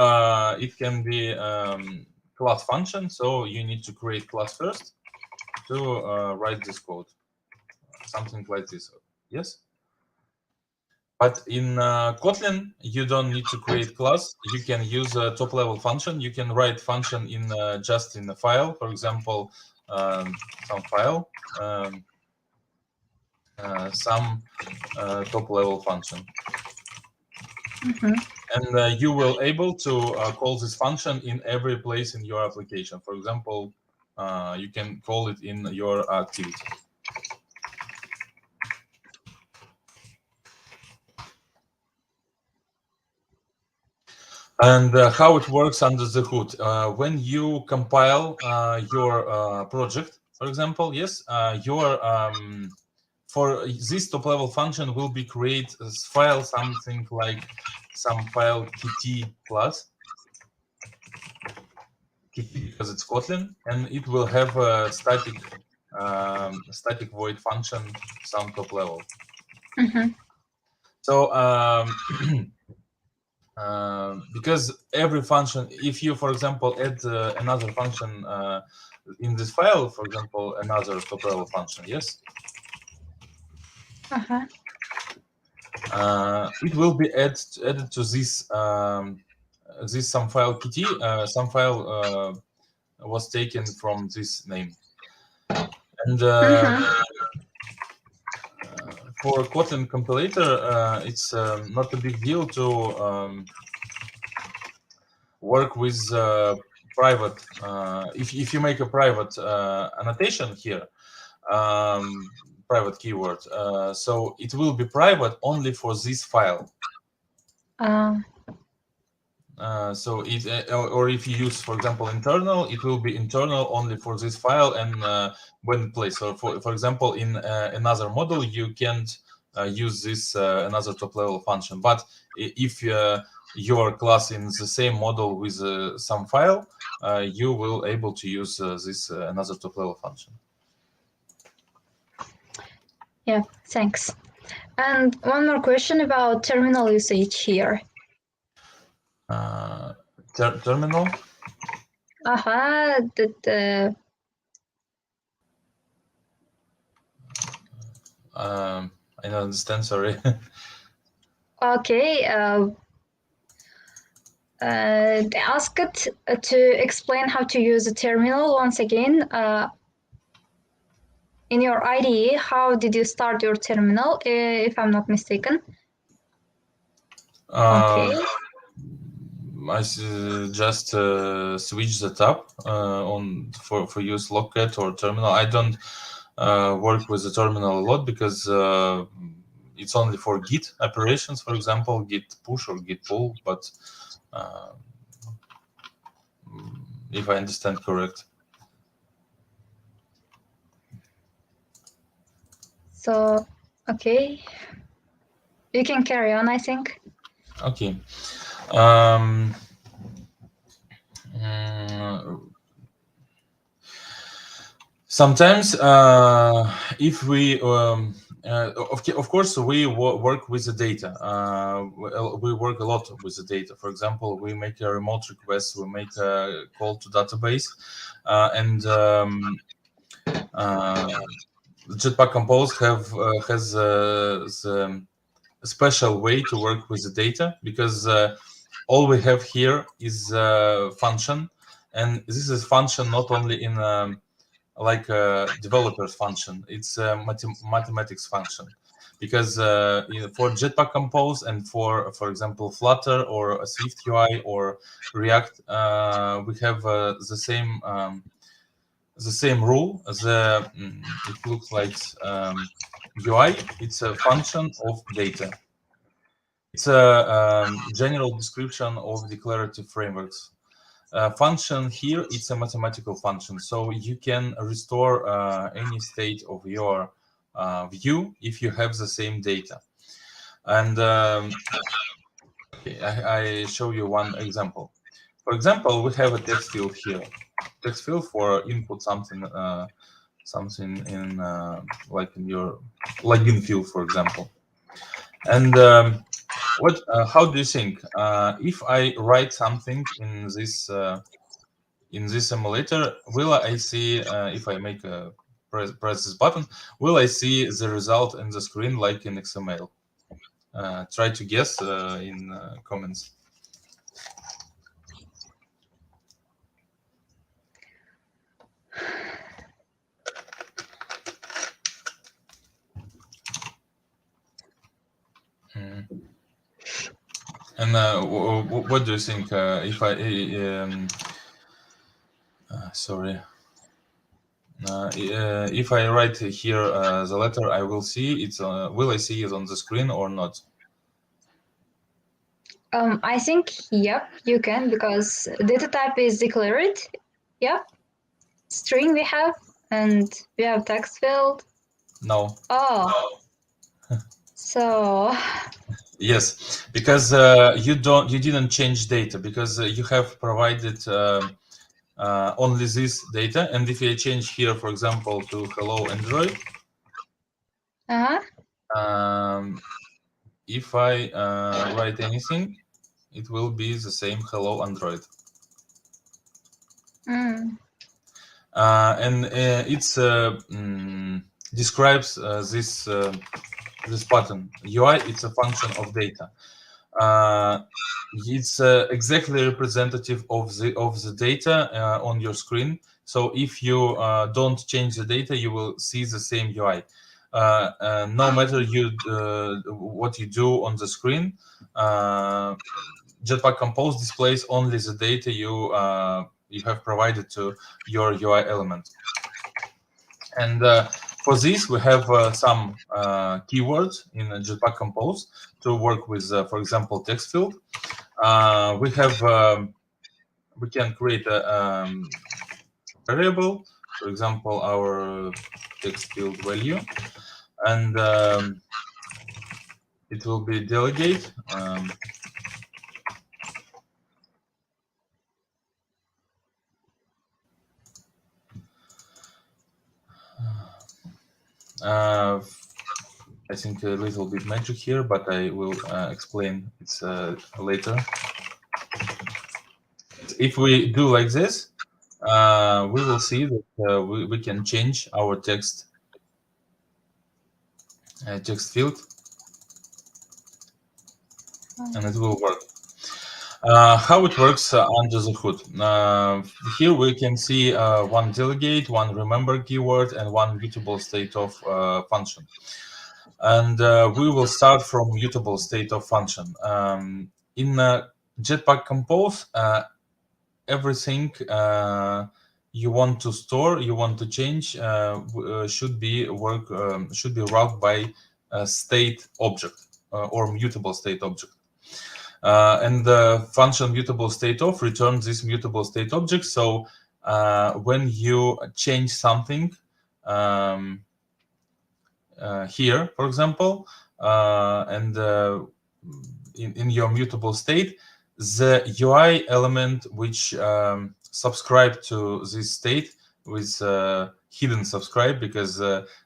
it can be class function. So you need to create class first to write this code, something like this. Yes. But in Kotlin, you don't need to create class. You can use a top-level function. You can write function in just in a file. For example, some file, some top-level function, and you will able to call this function in every place in your application. For example, you can call it in your activity. And how it works under the hood. When you compile your project, for example, yes, for this top-level function will be create a file, something like some file kt class, because it's Kotlin, and it will have a static void function, some top-level. So because every function, if you, for example, add another function in this file, for example, another top-level function, yes, it will be added to this this some file kt. Some file was taken from this name, and for Kotlin compilator, it's not a big deal to work with private. If you make a private annotation here, private keyword, so it will be private only for this file. So it, or if you use, for example, internal, it will be internal only for this file and when placed. So for example, in another model, you can't use this another top-level function. But if your class in the same model with some file, you will able to use this another top-level function. Yeah, thanks. And one more question about terminal usage here. Terminal? I don't understand, sorry. Okay. They asked to explain how to use a terminal once again. In your IDE, how did you start your terminal, if I'm not mistaken? Okay. I just switch the tab on for use logcat or terminal. I don't work with the terminal a lot because it's only for Git operations, for example, Git push or Git pull. But if I understand correct. So, okay, you can carry on, I think. Okay. Sometimes, if we, of course, we work with the data. We work a lot with the data. For example, we make a remote request, we make a call to database, and Jetpack Compose has the special way to work with the data, because all we have here is a function, and this is function not only in like a developer's function, it's a mathematics function, because for Jetpack Compose and for example Flutter or a Swift UI or React, we have the same rule. It looks like UI. It's a function of data. It's a general description of declarative frameworks. Function here, it's a mathematical function, so you can restore any state of your view if you have the same data. And I show you one example. For example, we have a text field here. Text field for input something in like in your login field, for example. And how do you think if I write something in this emulator, will I see if I make a press this button, will I see the result in the screen like in XML? Try to guess in comments. And what do you think if I sorry, if I write here the letter, I will see it. Will I see it on the screen or not? I think yep, you can, because data type is declared. Yep, string we have, and we have text field. No. Oh. So. Yes, because you didn't change data, because you have provided only this data. And if I change here, for example, to hello Android, if I write anything, it will be the same hello Android. And it's describes this pattern. UI, it's a function of data. It's exactly representative of the data on your screen. So if you don't change the data, you will see the same UI. No matter what you do on the screen, Jetpack Compose displays only the data you have provided to your UI element. And for this, we have some keywords in Jetpack Compose to work with, for example, text field. We can create a variable, for example, our text field value, and it will be delegate. I think a little bit magic here, but I will explain it later. If we do like this, we will see that we can change our text field, and it will work. How it works under the hood. Here we can see one delegate, one remember keyword, and one mutable state of function. And we will start from mutable state of function. In Jetpack Compose, everything you want to store, you want to change, should be route by a state object or mutable state object. And the function mutable state of returns this mutable state object. So when you change something here, for example, and in your mutable state, the UI element which subscribe to this state with hidden subscribe, because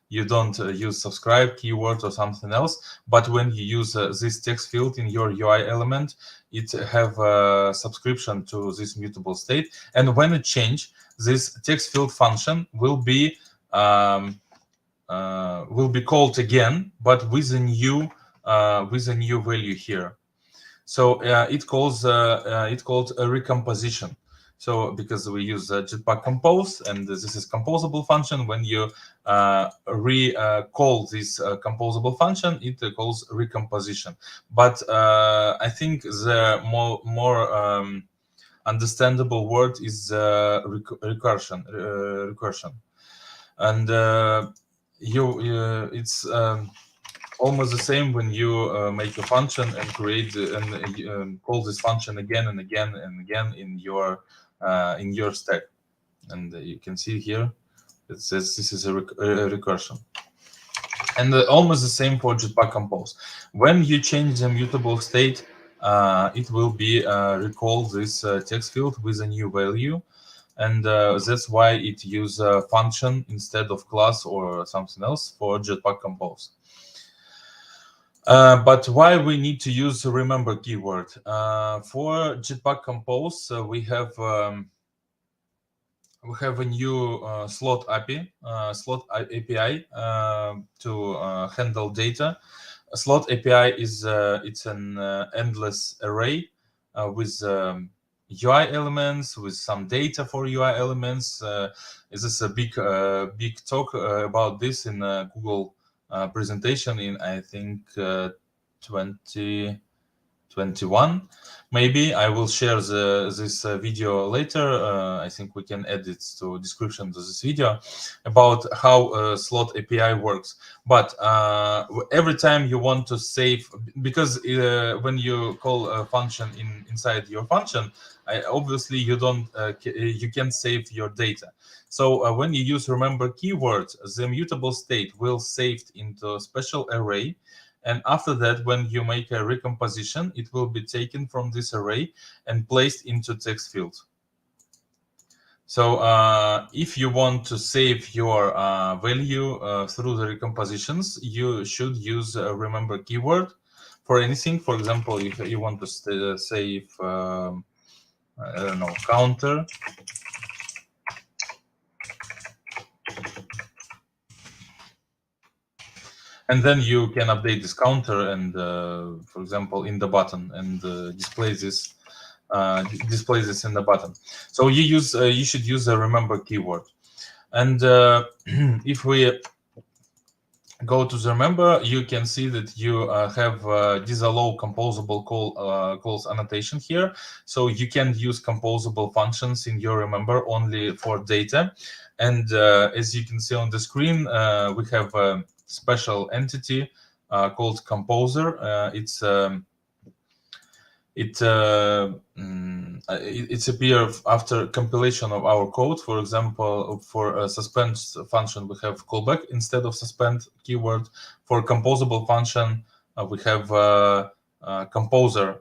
you don't use subscribe keyword or something else, but when you use this text field in your UI element, it have a subscription to this mutable state, and when it change, this text field function will be called again, but with a new value here. So it calls a recomposition. So because we use Jetpack compose, and this is composable function, when you recall this composable function, it calls recomposition. But I think the more understandable word is recursion. And it's almost the same when you make a function and create and call this function again and again and again in your stack. And you can see here it says this is a recursion. And almost the same for Jetpack compose. When you change the mutable state, it will be recall this text field with a new value. And that's why it uses a function instead of class or something else for Jetpack compose. But why we need to use remember keyword? For Jetpack compose, we have a new slot API to handle data. A slot API is it's an endless array with UI elements, with some data for UI elements. This is a big talk about this in Google presentation in, I think, 2021. Maybe I will share this video later. I think we can add it to description to this video about how slot API works. But every time you want to save, because when you call a function inside your function, obviously you can't save your data. So when you use remember keyword, the mutable state will saved into a special array. And after that, when you make a recomposition, it will be taken from this array and placed into text field. So if you want to save your value through the recompositions, you should use a remember keyword for anything. For example, if you want to save, I don't know, counter. And then you can update this counter and, for example, in the button, and display this in the button. So you should use a remember keyword. And if we go to the remember, you can see that you have disallow composable calls annotation here. So you can use composable functions in your remember only for data. And as you can see on the screen, we have a special entity called composer. It's appears after compilation of our code. For example, for a suspend function, we have callback instead of suspend keyword. For composable function, we have composer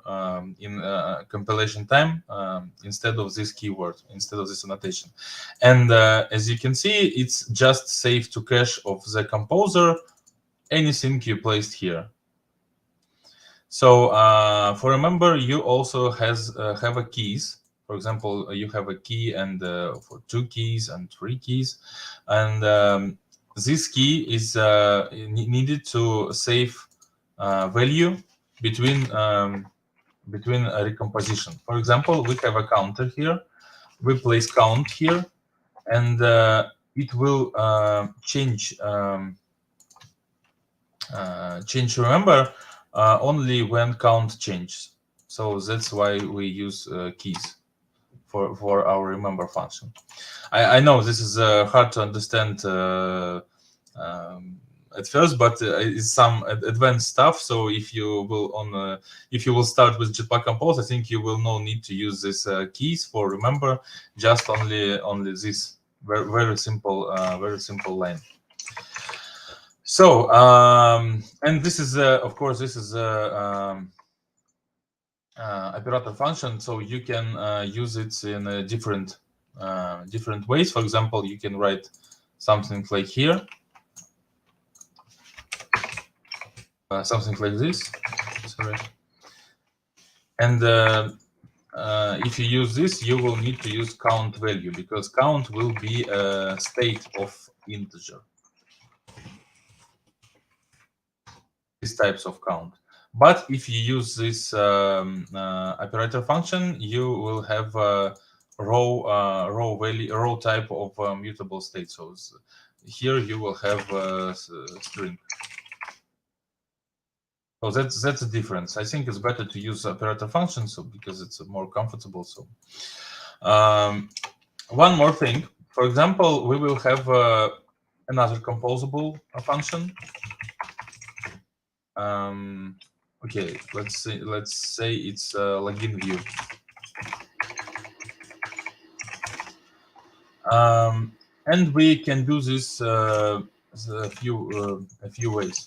in compilation time instead of this keyword, instead of this annotation. And as you can see, it's just save to cache of the composer anything you placed here. So for remember, you also have a keys. For example, you have a key and for 2 keys and 3 keys, and this key is needed to save value between a recomposition. For example, we have a counter here. We place count here, and it will change remember only when count changes. So that's why we use keys for our remember function. I know this is hard to understand at first, but it's some advanced stuff. So if you will start with Jetpack compose, I think you will no need to use this keys for remember, just only this very simple line. So and this is of course this is operator function, so you can use it in different ways. For example, you can write something like here, something like this. Sorry. And if you use this, you will need to use count value, because count will be a state of integer. These types of count. But if you use this operator function, you will have a row type of mutable state. So here you will have a string. So that's a difference. I think it's better to use operator function, so because it's more comfortable. So one more thing. For example, we will have another composable function. Okay, let's say it's a login view. And we can do this a few ways.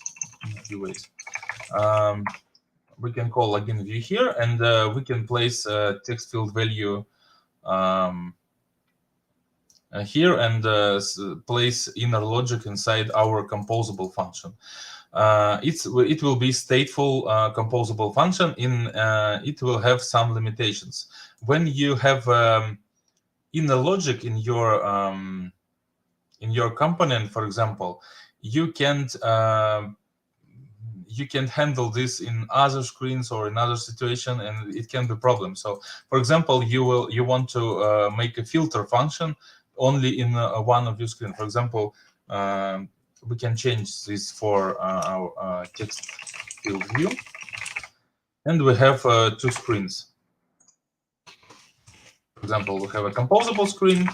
We can call login view here, and we can place a text field value here, and place inner logic inside our composable function. It will be stateful composable function. It will have some limitations. When you have inner logic in your component, for example, you can't handle this in other screens or in other situation, and it can be a problem. So, for example, you want to make a filter function only in one of your screen. For example, we can change this for our text field view, and we have two screens. For example, we have a composable screen.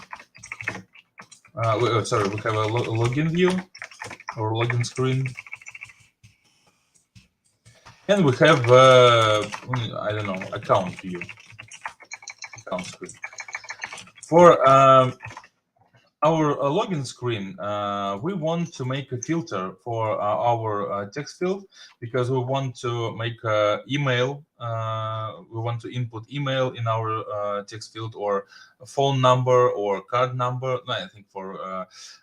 We have a login view or login screen, and we have I don't know, account view, account screen. For our login screen, we want to make a filter for our text field, because we want to make email. We want to input email in our text field, or a phone number or card number. No, I think for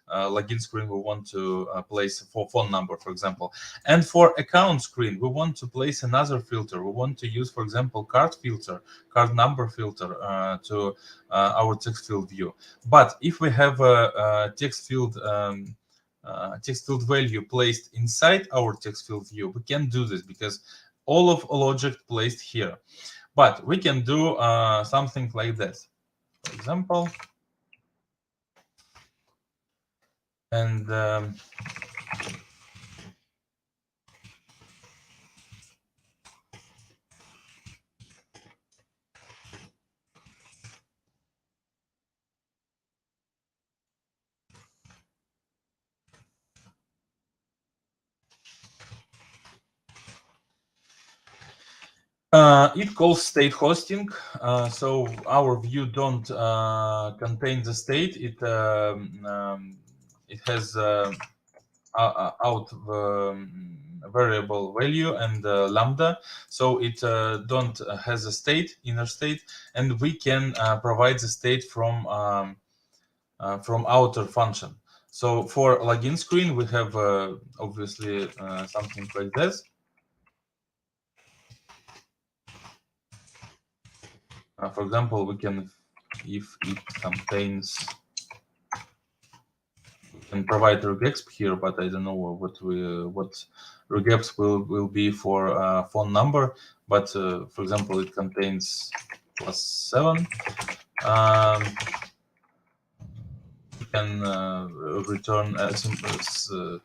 login screen we want to place for phone number, for example. And for account screen, we want to place another filter. We want to use, for example, card filter, card number filter to our text field view. But if we have a text field value placed inside our text field view, we can't do this, because all of logic placed here. But we can do something like this, for example, and it calls state hosting. So our view don't contain the state. It has out variable value and lambda, so it don't has a state, inner state, and we can provide the state from outer function. So for login screen, we have obviously something like this. For example, we can, if it contains, we can provide regex here, but I don't know what regex will be for phone number. But for example, it contains +7. We can return a simple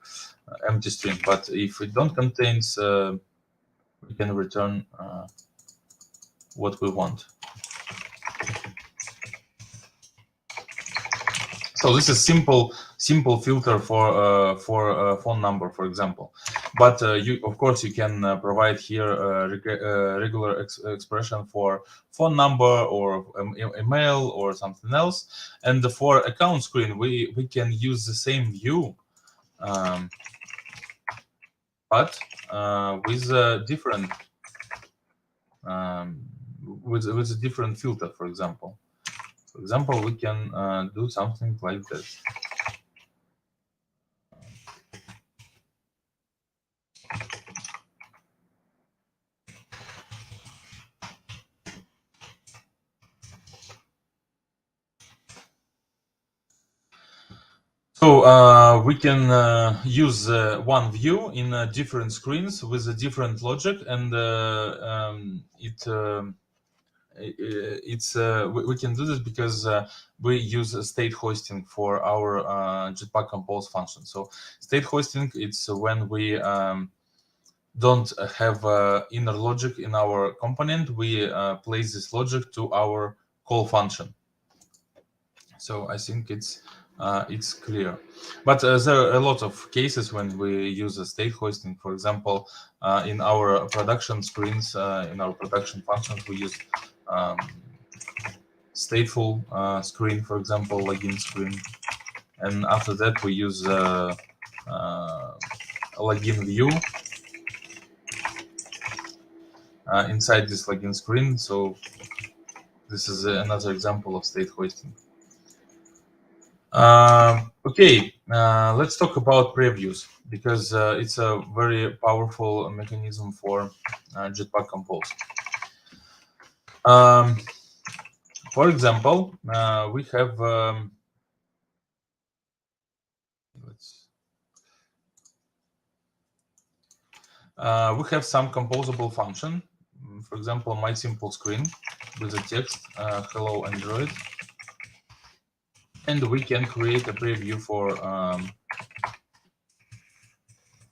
empty string. But if it don't contains, we can return what we want. So this is simple filter for phone number, for example. But of course you can provide here a regular expression for phone number or email or something else. And for account screen, we can use the same view, but with different with a different filter, for example. For example, we can do something like this. So we can use one view in different screens with a different logic, and we can do this because we use state hosting for our Jetpack Compose function. So state hosting, it's when we don't have inner logic in our component, we place this logic to our call function. So I think it's clear, but there are a lot of cases when we use a state hosting. For example, in our production screens, in our production functions, we use stateful screen, for example, login screen, and after that we use a login view inside this login screen. So this is another example of state hosting. Okay, let's talk about previews, because it's a very powerful mechanism for Jetpack Compose. For example, we have some composable function. For example, my simple screen with a text, hello Android. And we can create a preview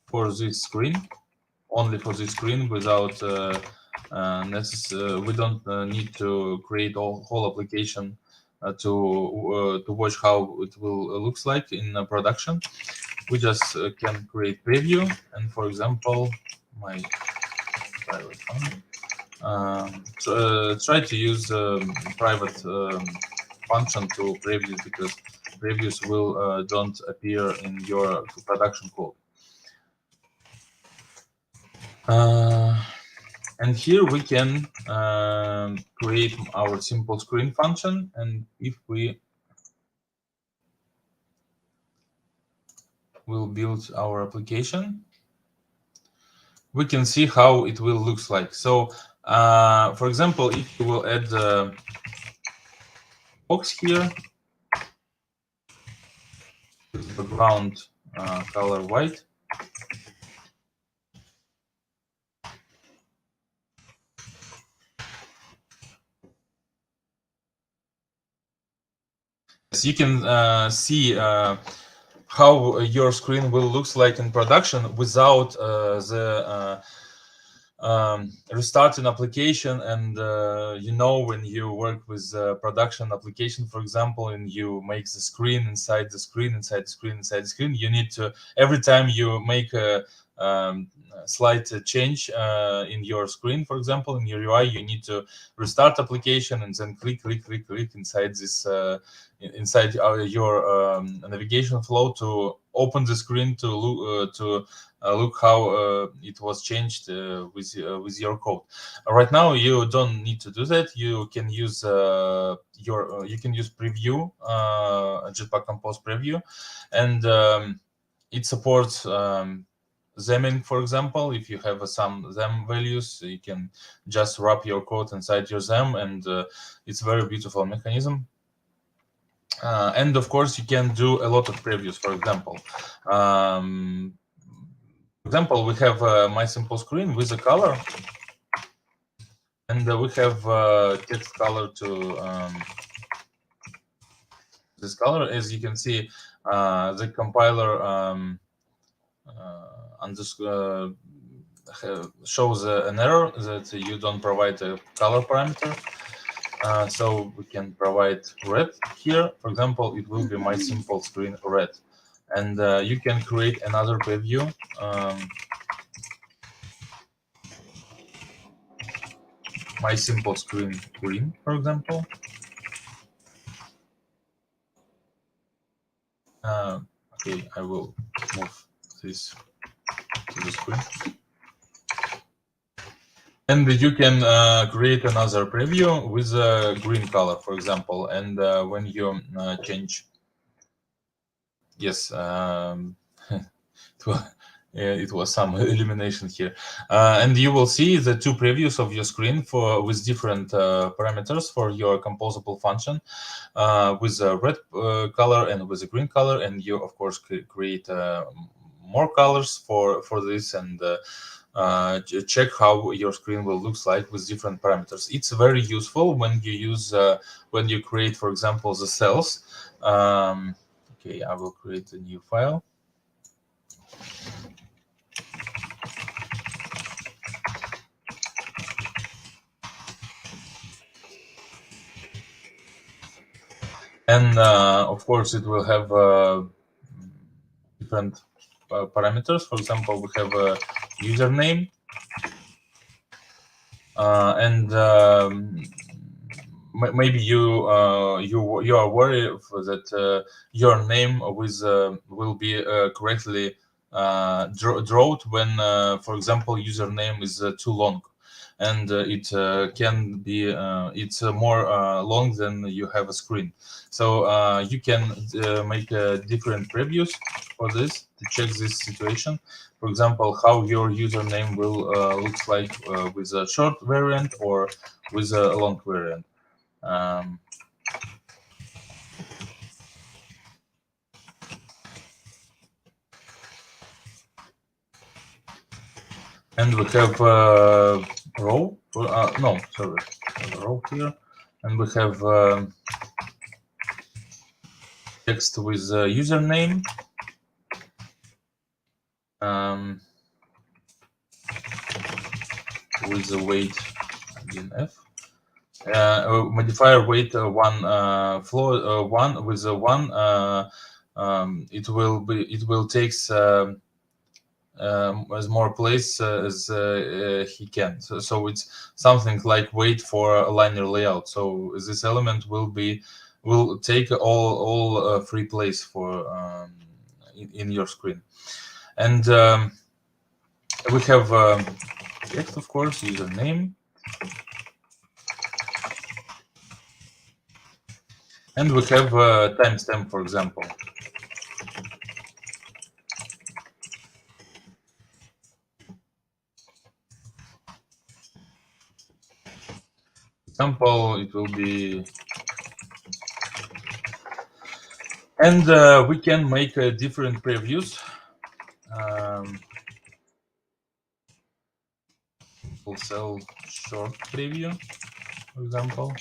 for this screen, only for this screen, without we don't need to create whole application to watch how it will looks like in production. We just can create preview, and for example, my private function. Try to use private function to preview, because previews will don't appear in your production code. And here we can create our simple screen function, and if we will build our application, we can see how it will looks like. So for example, if you will add a box here, background color white, so you can see how your screen will looks like in production without the restarting application. And when you work with production application, for example, and you make the screen inside the screen, inside the screen, inside the screen, you need to, every time you make a slight change in your screen, for example, in your UI, you need to restart application and then click inside this inside your navigation flow to open the screen to look how it was changed with your code. Right now, you don't need to do that. You can use you can use preview, Jetpack Compose preview, and it supports theming. For example, if you have some them values, you can just wrap your code inside your them, and it's a very beautiful mechanism. And of course, you can do a lot of previews. For example, we have my simple screen with a color, and we have text color to this color. As you can see, the compiler shows an error that you don't provide a color parameter. So we can provide red here. For example, it will be my simple screen red. And you can create another preview. My simple screen green, for example. Okay, I will move this to the screen. And you can create another preview with a green color, for example. And when you change, yes, it was some elimination here. And you will see the two previews of your screen with different parameters for your composable function, with a red color and with a green color. And you, of course, create more colors for this, and check how your screen will look like with different parameters. It's very useful when you use when you create, for example, the cells. Okay, I will create a new file. And of course, it will have different parameters. For example, we have a username, and maybe you are worried that your name will be correctly drawn when, for example, username is too long, and it can be it's more long than you have a screen. So you can make different previews for this to check this situation. For example, how your username will looks like with a short variant or with a long variant. And we have row. No, sorry, a row here, and we have text with username. With the weight DNF. Modifier weight one floor one with a one. It will takes as more place as he can. So it's something like wait for a linear layout. So this element will take all free place for in your screen. And we have text, of course, username. And we have timestamp, for example. Example, it will be, and we can make different previews. Full cell short preview, for example.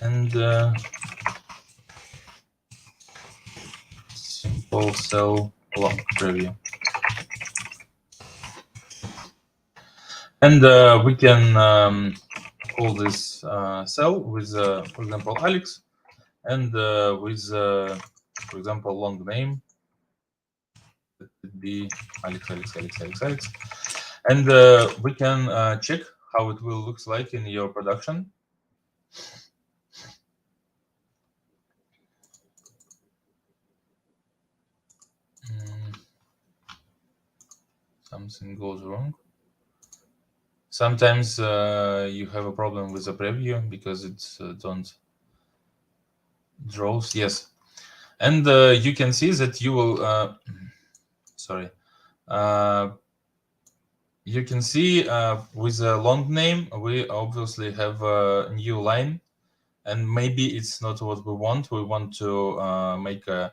And simple cell long preview. And we can call this cell with, for example, Alex, and with, for example, long name. It would be Alex. And we can check how it will look like in your production. Something goes wrong. Sometimes you have a problem with the preview because it don't draws. Yes, and you can see that you will. Sorry. You can see with a long name, we obviously have a new line, and maybe it's not what we want. We want to make a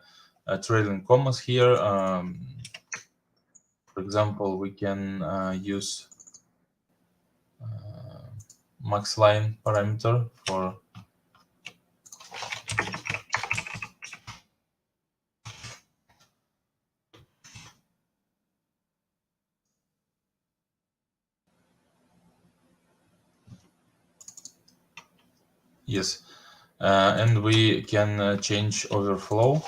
trailing commas here. For example, we can use max line parameter for yes, and we can change overflow.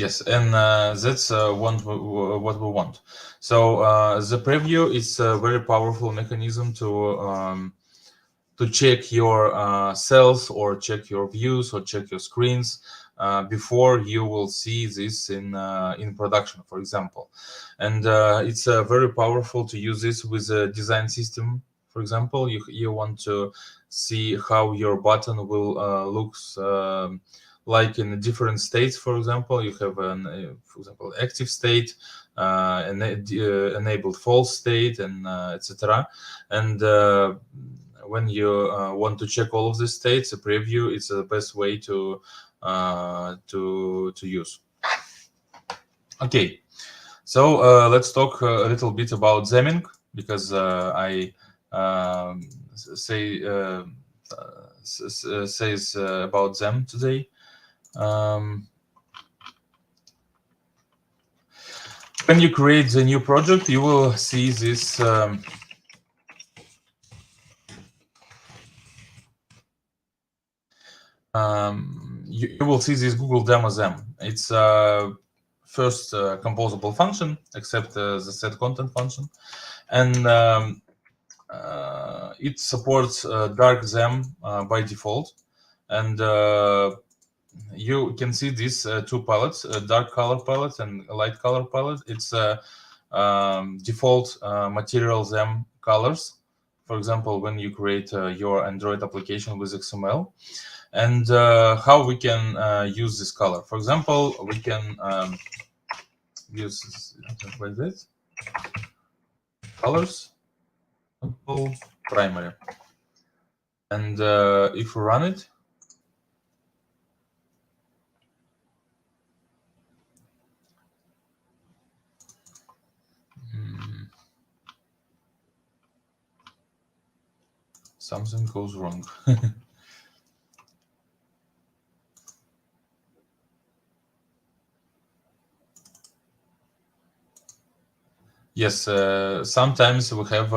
Yes, and that's what we want. So the preview is a very powerful mechanism to check your cells or check your views or check your screens before you will see this in production, for example. And it's very powerful to use this with a design system. For example, you want to see how your button will looks like in different states. For example, you have for example, active state, enabled false state, and etc. And when you want to check all of these states, a preview is the best way to use. Okay, so let's talk a little bit about Zemming, because I says about them today. When you create the new project, you will see this you will see this Google demo them. It's first composable function, except the set content function, and it supports dark them by default. And you can see these two palettes, a dark color palette and a light color palette. It's default material them colors. For example, when you create your Android application with XML. And how we can use this color. For example, we can use something like this. Colors, primary. And if we run it, something goes wrong. Yes, sometimes we have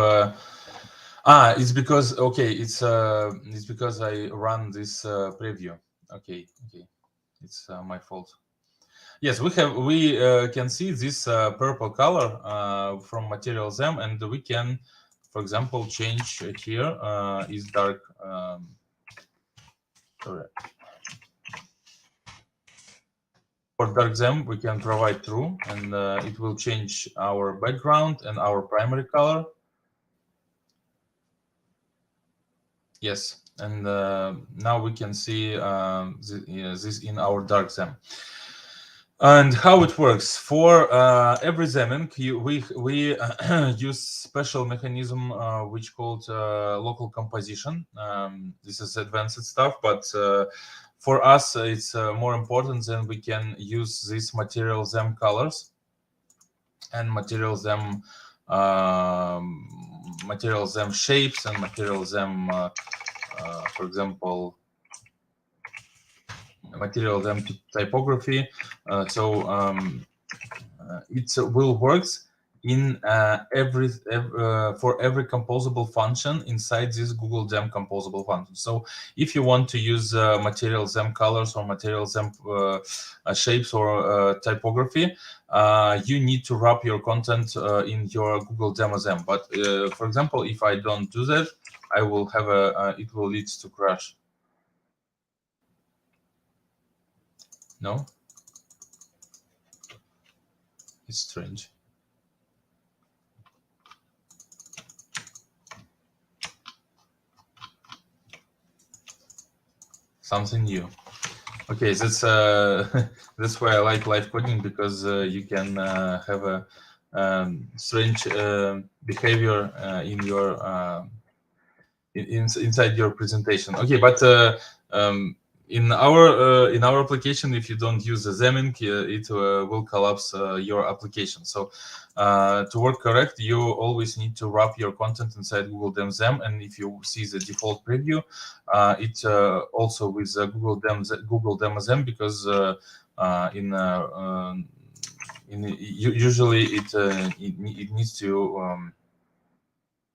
it's because it's because I run this preview. Okay, it's my fault. Yes, we can see this purple color from material them, and we can, for example, change it here is dark. Sorry. For dark them, we can provide true, and it will change our background and our primary color. Yes, and now we can see this in our dark them. And how it works for every Zemming, we use special mechanism which called local composition. This is advanced stuff, but for us, it's more important than we can use these material them colors and material them shapes and material them, for example, material them typography. It will works in for every composable function inside this Google Dem composable function. So if you want to use material them colors or material them shapes or typography, you need to wrap your content in your Google Demo them. But for example, if I don't do that, I will have it will lead to crash. No, it's strange. Something new. Okay, that's that's why I like live coding, because you can have a strange behavior in your inside your presentation. Okay, but in our application, if you don't use the Zemming, it will collapse your application. So to work correct, you always need to wrap your content inside Google Dem Zem. And if you see the default preview, it also with Google Dem Zem, because usually it needs to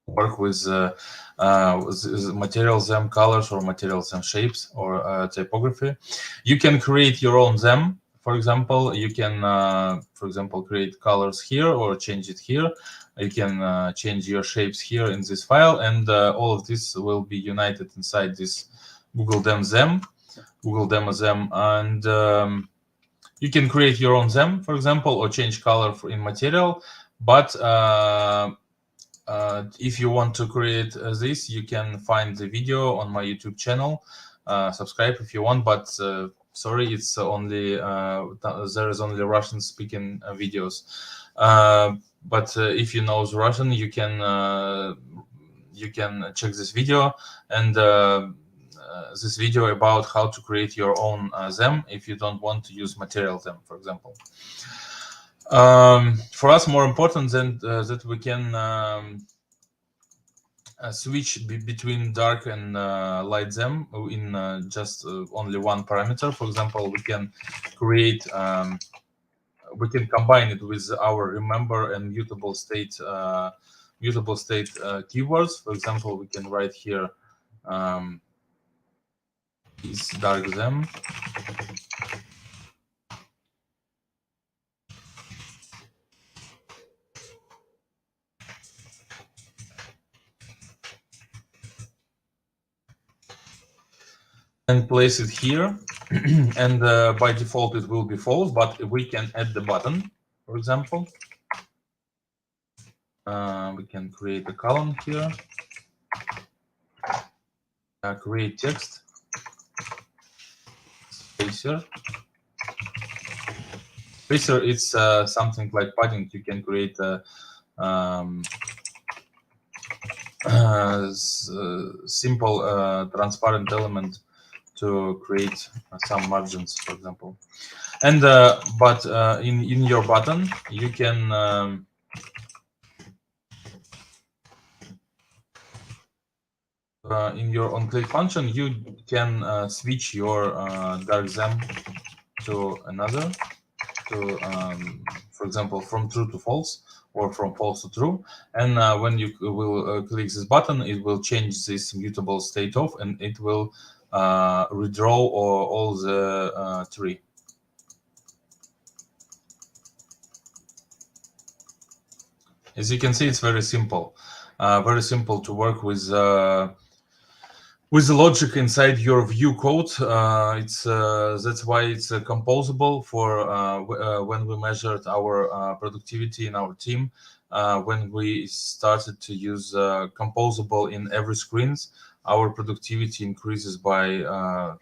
work with material them colors or material them shapes or typography. You can create your own them. for example, you can, for example, create colors here or change it here. You can change your shapes here in this file, and all of this will be united inside this Google Demo Zem, and you can create your own Zem, for example, or change color in material. But if you want to create this, you can find the video on my YouTube channel. Subscribe if you want, but sorry, it's only there is only Russian-speaking videos. But if you know Russian, you can check this video, and this video about how to create your own Zem if you don't want to use material Zem, for example. For us, more important than that we can switch between dark and light Zem in just only one parameter. For example, we can create, we can combine it with our remember and mutable state keywords. For example, we can write here is dark Zem. And place it here, and by default it will be false, but we can add the button, for example. We can create a column here, create text, spacer. Spacer is something like padding. You can create a simple transparent element to create some margins, for example. And but in your button, you can in your onClick function, you can switch your dark Zem to another, to for example, from true to false or from false to true. And when you will click this button, it will change this mutable state of, and it will redraw all the tree. As you can see, it's very simple to work with the logic inside your view code. That's why it's composable for when we measured our productivity in our team. When we started to use composable in every screens, our productivity increases by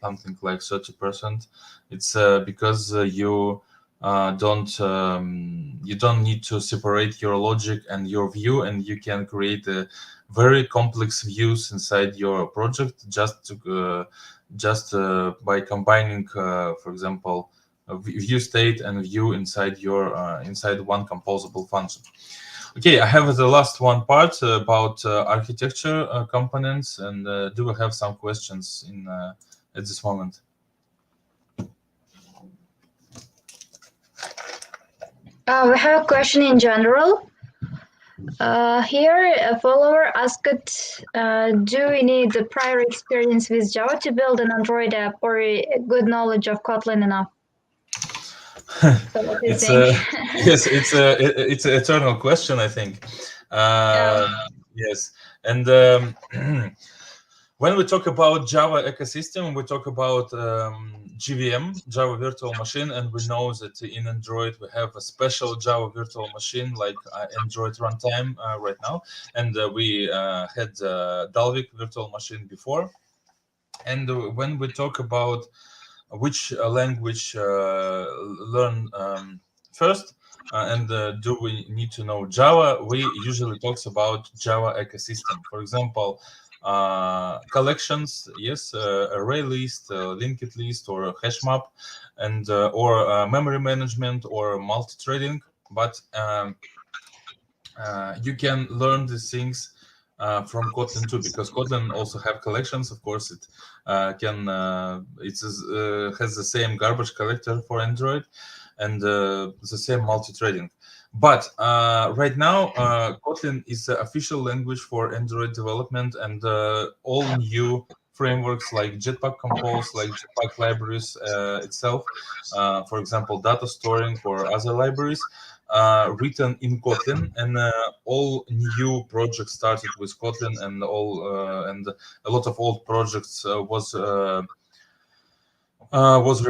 something like 30%. It's because you don't need to separate your logic and your view, and you can create a very complex views inside your project just by combining, for example, a view state and view inside your inside one composable function. Okay, I have the last one part about architecture components, and do we have some questions in at this moment? We have a question in general. Here, a follower asked, do we need the prior experience with Java to build an Android app, or a good knowledge of Kotlin enough? So what do you think? Yes, it's an eternal question, I think. Yes, and when we talk about Java ecosystem, we talk about JVM, Java Virtual Machine, and we know that in Android we have a special Java Virtual Machine like Android Runtime right now, and we had Dalvik Virtual Machine before. And when we talk about which language learn first, and do we need to know Java, we usually talk about Java ecosystem. For example, collections, yes, array list, linked list, or hash map, and or memory management or multi-threading. But you can learn these things from Kotlin too, because Kotlin also have collections. Of course, it has the same garbage collector for Android and the same multi-threading. But right now, Kotlin is the official language for Android development, and all new frameworks like Jetpack Compose, like Jetpack libraries itself, for example, data storing or other libraries, written in Kotlin, and all new projects started with Kotlin, and and a lot of old projects was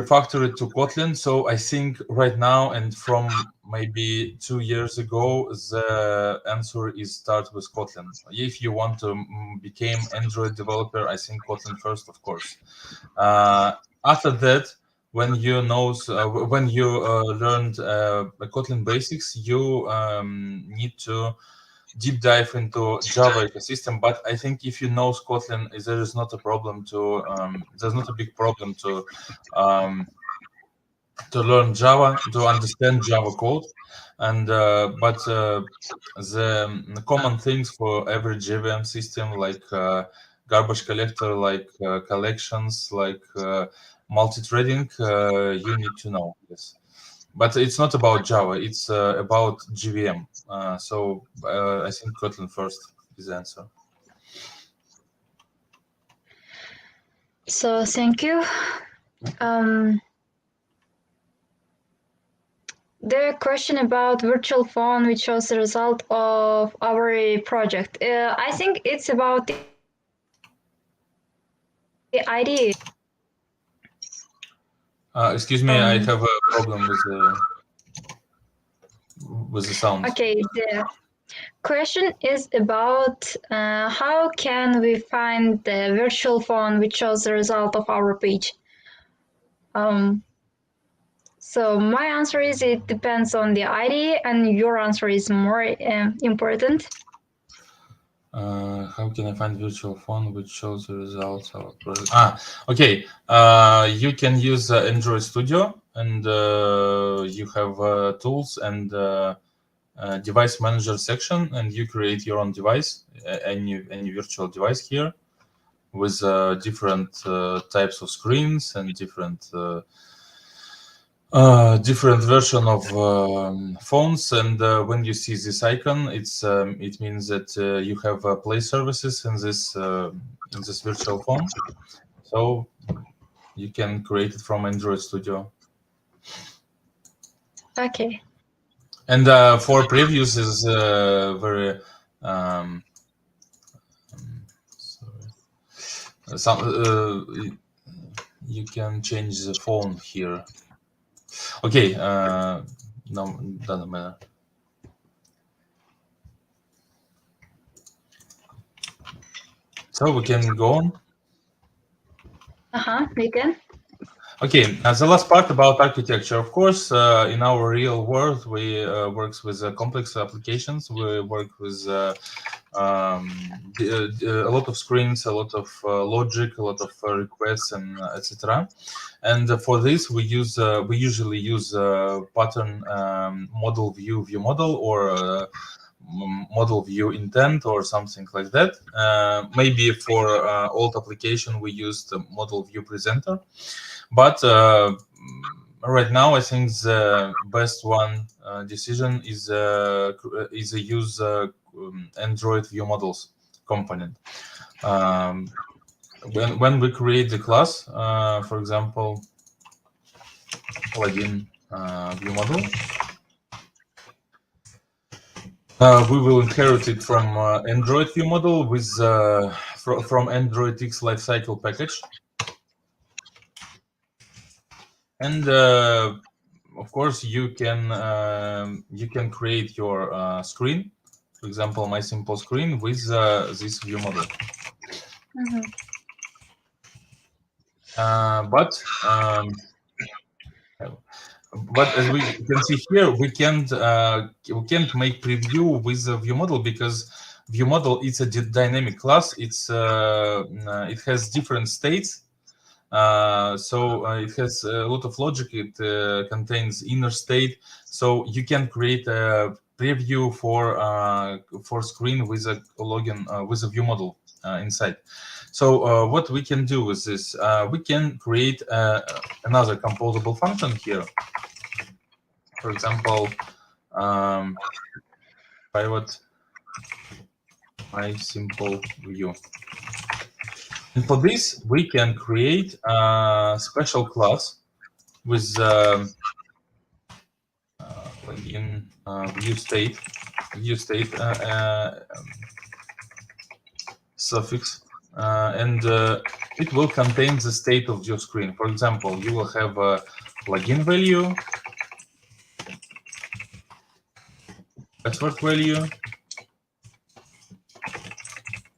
refactored to Kotlin. So I think right now, and from maybe 2 years ago, the answer is start with Kotlin. If you want to become Android developer, I think Kotlin first, of course. After that, when you learned Kotlin basics, you need to deep dive into Java ecosystem. But I think if you know Kotlin, there is not a problem to there's not a big problem to learn Java, to understand Java code, and but the common things for every JVM system, like garbage collector, like collections, like multi-threading, you need to know this. But it's not about Java, it's about JVM. So I think Kotlin first is the answer. So thank you. The question about virtual phone, which was the result of our project. I think it's about the idea. Excuse me, I have a problem with the sound. Okay, the question is about how can we find the virtual phone, which was the result of our page. So my answer is it depends on the ID, and your answer is more important. How can I find virtual phone which shows the results of our project? Okay. You can use Android Studio, and you have tools and device manager section, and you create your own device, any virtual device here, with different types of screens and different version of phones. And when you see this icon, it means that you have Play services in this virtual phone, so you can create it from Android Studio. Okay. And for previews is very you can change the phone here. Okay, no, doesn't matter. So we can go on. We can. Okay, the last part about architecture. Of course, in our real world, we work with complex applications. We work with a lot of screens, a lot of logic, a lot of requests, and etc. And for this, we usually use pattern model view model, or model view intent, or something like that. Maybe for old application, we used the model view presenter. But right now, I think the best one decision is use Android view models component. When we create the class, for example, plugin view model, we will inherit it from Android view model with from Android X lifecycle package. And of course, you can create your screen, for example, my simple screen with this view model. But as we can see here, we can't make preview with the view model, because view model is a dynamic class. It has different states. So it has a lot of logic. It contains inner state, so you can create a preview for screen with a login with a view model inside. So what we can do with this, we can create another composable function here. For example, private my simple view. And for this, we can create a special class with plugin view state suffix, and it will contain the state of your screen. For example, you will have a login value, password value.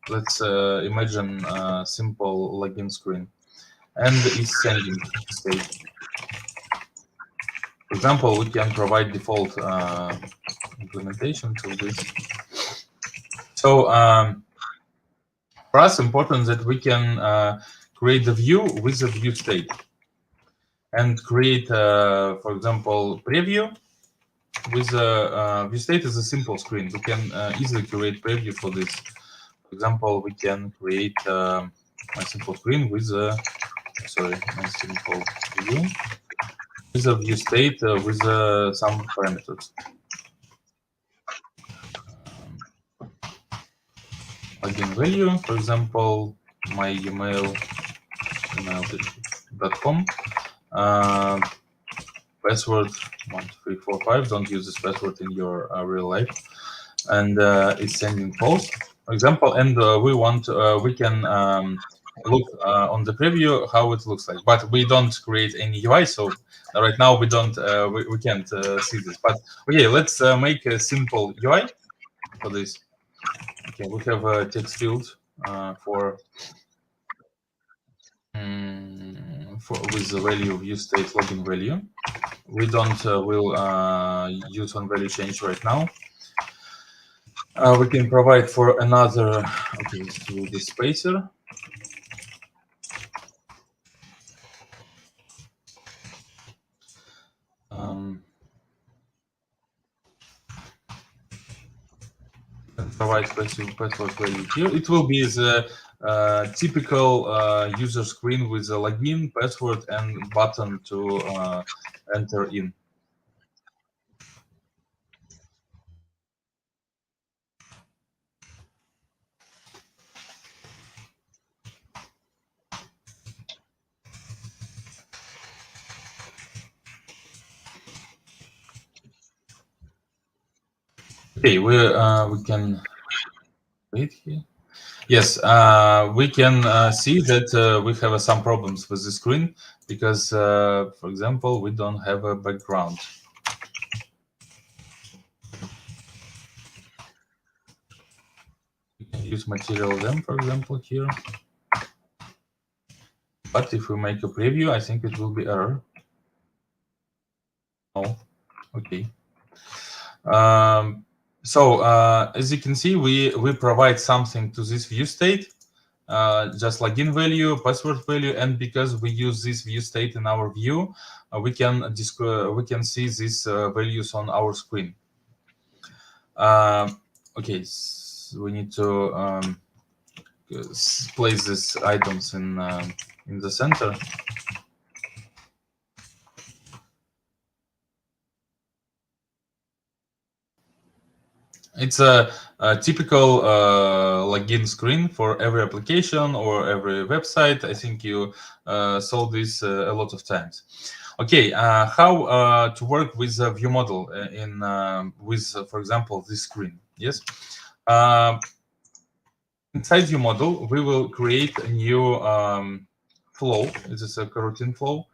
Let's imagine a simple login screen, and is sending state. For example, we can provide default implementation to this. So for us, important that we can create the view with the view state, and create, for example, preview with a view state is a simple screen. We can easily create preview for this. For example, we can create a simple screen with a simple view with a view state with some parameters. Login value, for example, my email.com. Password 1345. Don't use this password in your real life, and it's sending false. For example, and we can look on the preview how it looks like, but we don't create any UI, so right now we don't we can't see this. But okay, let's make a simple UI for this. Okay, we have a text field with the value view state login value. We don't will use on value change right now. We can provide for another, okay, let's do the spacer. Provide specific password value here. It will be the typical user screen with a login, password, and button to enter in. Okay, we can wait here. Yes, we can see that we have some problems with the screen because, for example, we don't have a background. We can use material them, for example, here. But if we make a preview, I think it will be error. Oh, okay. So as you can see, we provide something to this view state, just login value, password value, and because we use this view state in our view, we can see these values on our screen. Okay, so we need to place these items in the center. It's a typical login screen for every application or every website. I think you saw this a lot of times. Okay, how to work with a view model with, for example, this screen? Yes. Inside view model, we will create a new flow. This is a coroutine flow.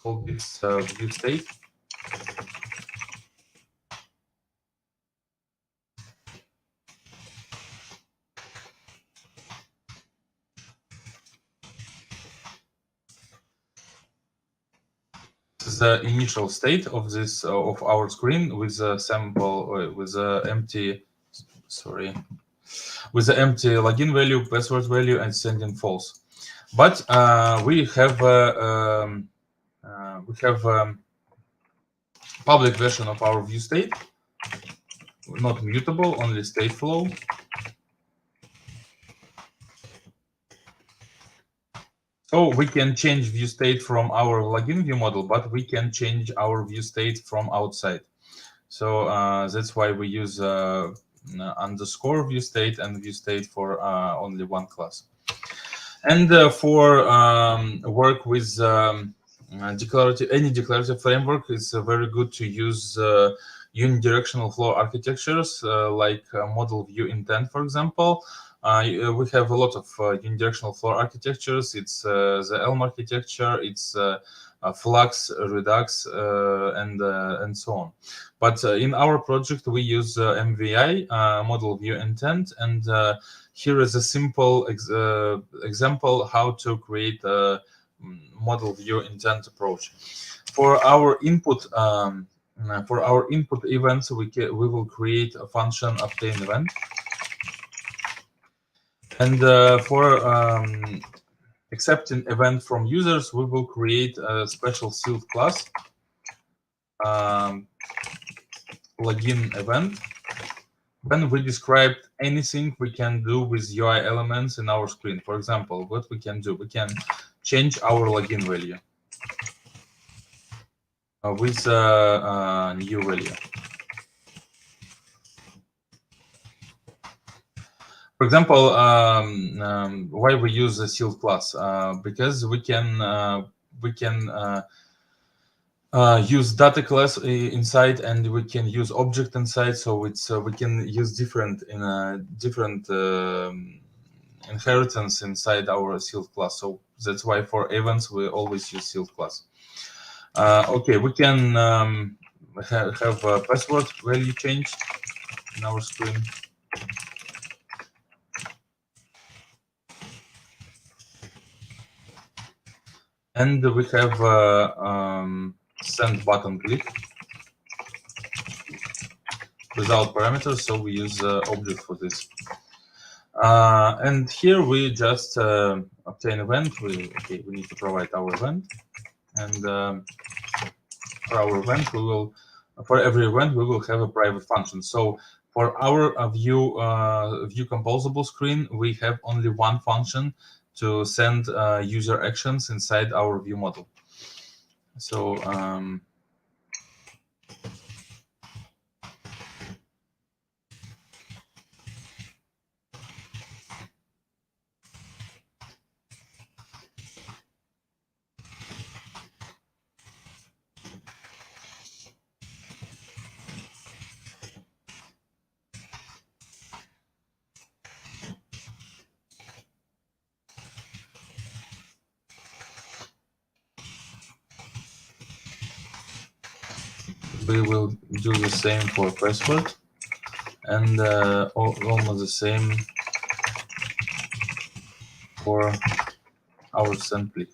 Call this view state. The initial state of this of our screen with a sample with the empty login value, password value, and sending false. But we have public version of our view state, not mutable, only state flow. So we can change view state from our login view model, but we can change our view state from outside. So that's why we use underscore view state and view state for only one class. And for work with any declarative framework, it's very good to use unidirectional flow architectures like model view intent, for example. We have a lot of unidirectional flow architectures. It's the Elm architecture, it's Flux, Redux, and so on. But in our project, we use MVI, model view intent, and here is a simple example how to create a model view intent approach. For our input events, we will create a function obtain event. And for accepting event from users, we will create a special sealed class, login event. When we described anything we can do with UI elements in our screen. For example, what we can do, we can change our login value with a new value. For example, why we use a sealed class? Because we can use data class inside, and we can use object inside. So it's we can use different inheritance inside our sealed class. So that's why for events we always use sealed class. Okay, we can have a password value changed in our screen. And we have send button click without parameters, so we use object for this. And here we just obtain event. We need to provide our event, and for our event, for every event we will have a private function. So for our view composable screen, we have only one function to send user actions inside our view model. So we will do the same for password, and almost the same for our send click.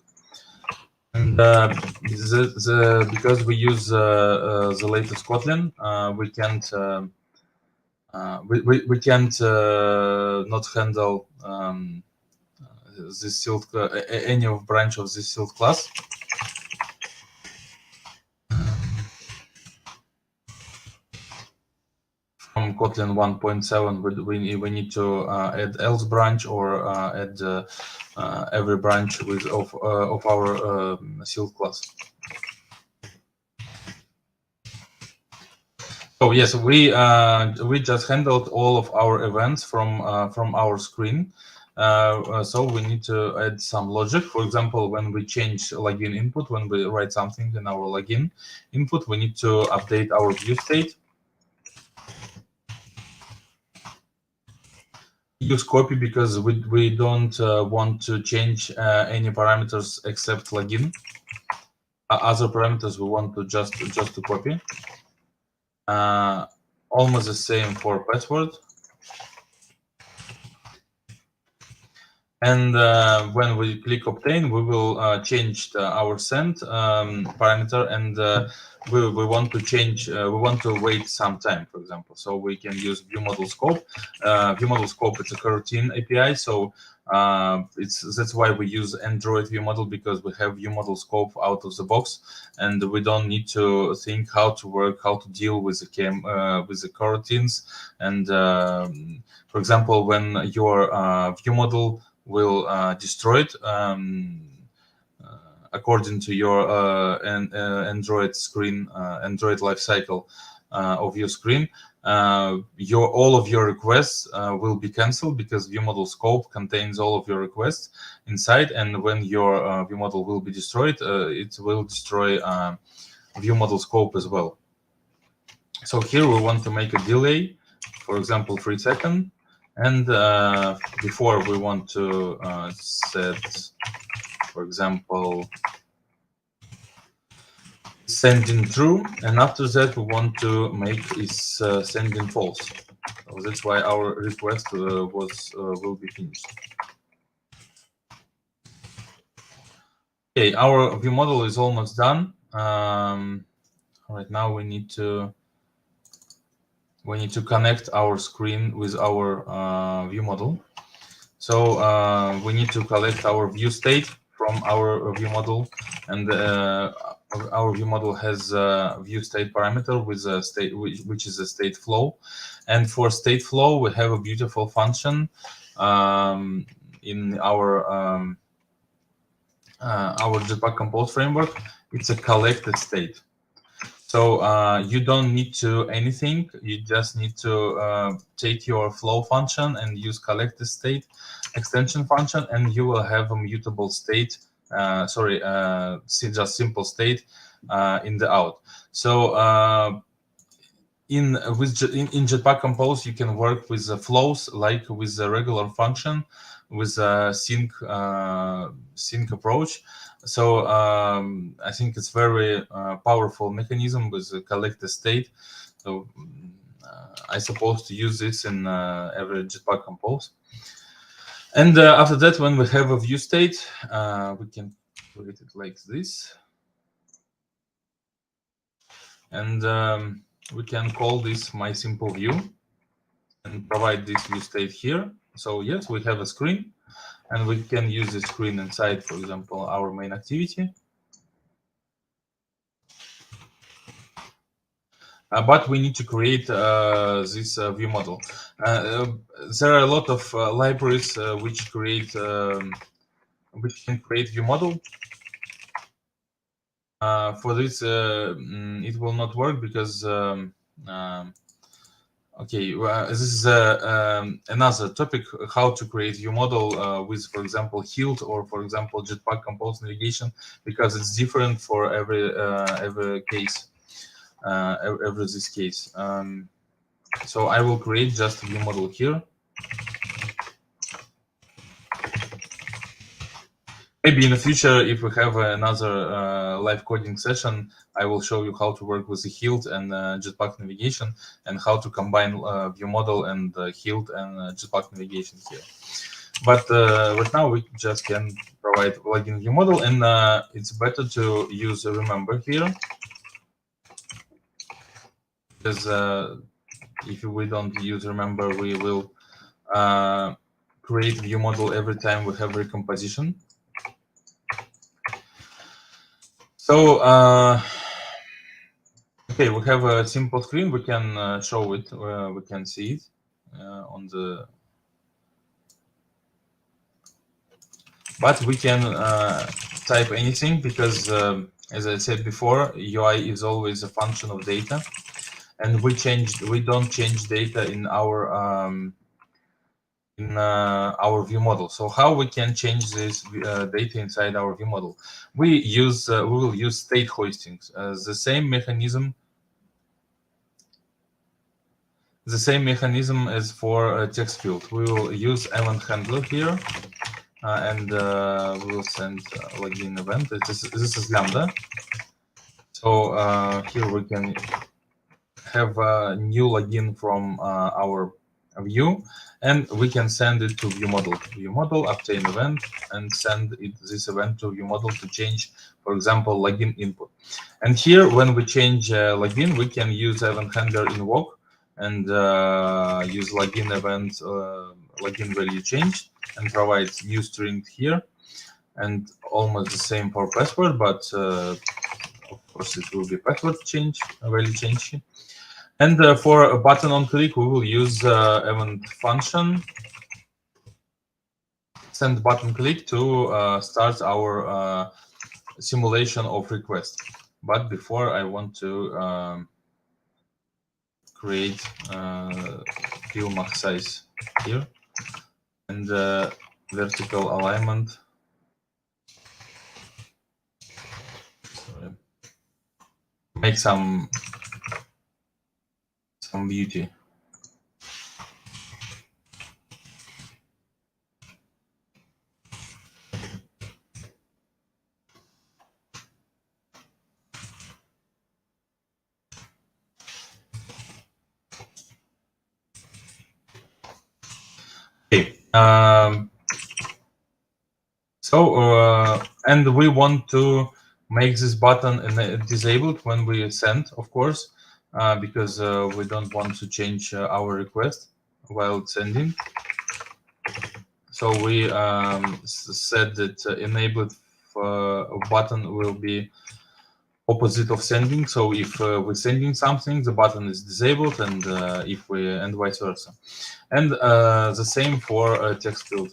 And because we use the latest Kotlin, we can't not handle this sealed any of branch of this sealed class. From Kotlin 1.7, we need to add else branch or add every branch of our sealed class. So yes, we just handled all of our events from our screen. So we need to add some logic. For example, when we change login input, when we write something in our login input, we need to update our view state. Use copy because we don't want to change any parameters except login. Other parameters we want to just to copy. Almost the same for password. And when we click obtain, we will change our send parameter, and we want to change. We want to wait some time, for example. So we can use view model scope. View model scope, it's a coroutine API. So that's why we use Android view model, because we have view model scope out of the box, and we don't need to think how to work, how to deal with the coroutines. And for example, when your view model will destroy it according to your Android screen, Android lifecycle. of your screen, all of your requests will be canceled, because viewModel scope contains all of your requests inside, and when your viewModel will be destroyed, it will destroy viewModel scope as well. So here we want to make a delay, for example 3 seconds, and before we want to set, for example, sending true, and after that we want to make is sending false. So that's why our request will be finished. Okay, our viewModel is almost done. Right now we need to connect our screen with our viewModel. So we need to collect our view state from our viewModel, and our viewModel has a view state parameter with a state which is a state flow. And for state flow, we have a beautiful function in our Jetpack Compose framework. It's a collected state. So you don't need to anything. You just need to take your flow function and use collected state extension function, and you will have a mutable state. Just simple state in the out. So in Jetpack Compose, you can work with the flows like with the regular function, with a sync approach. So I think it's very powerful mechanism with a collected state. So I suppose to use this in every Jetpack Compose. And after that, when we have a view state, we can create it like this. And we can call this my simple view and provide this view state here. So yes, we have a screen, and we can use the screen inside, for example, our main activity. But we need to create this view model. There are a lot of libraries which can create view model. For this, it will not work because okay, this is another topic: how to create view model with, for example, HILT or, for example, Jetpack Compose navigation, because it's different for every case. This case. So I will create just a view model here. Maybe in the future, if we have another live coding session, I will show you how to work with the HILT and Jetpack navigation, and how to combine view model and HILT and Jetpack navigation here. But right now we just can provide login view model, and it's better to use remember here. Because if we don't use remember, we will create view model every time we have recomposition. So okay, we have a simple screen. We can show it. We can see it on the. But we can type anything, because, as I said before, UI is always a function of data. And we don't change data in our view model. So how we can change this data inside our view model? We will use state hoistings. The same mechanism as for text field. We will use event handler here, and we will send login event. This is Lambda. So here we can have a new login from our view, and we can send it to view model, obtain event, and send this event to view model to change, for example, login input. And here, when we change login, we can use event handler invoke and use login event login value change, and provide new string here, and almost the same for password, but of course it will be password change, value change. And for a button on click, we will use event function send button click to start our simulation of request. But before, I want to create fill max size here, and vertical alignment. Sorry. Make some beauty. Okay. And we want to make this button disabled when we send, of course, because we don't want to change our request while sending. So we said that enabled button will be opposite of sending. So if we're sending something, the button is disabled, and and vice versa. And the same for text field.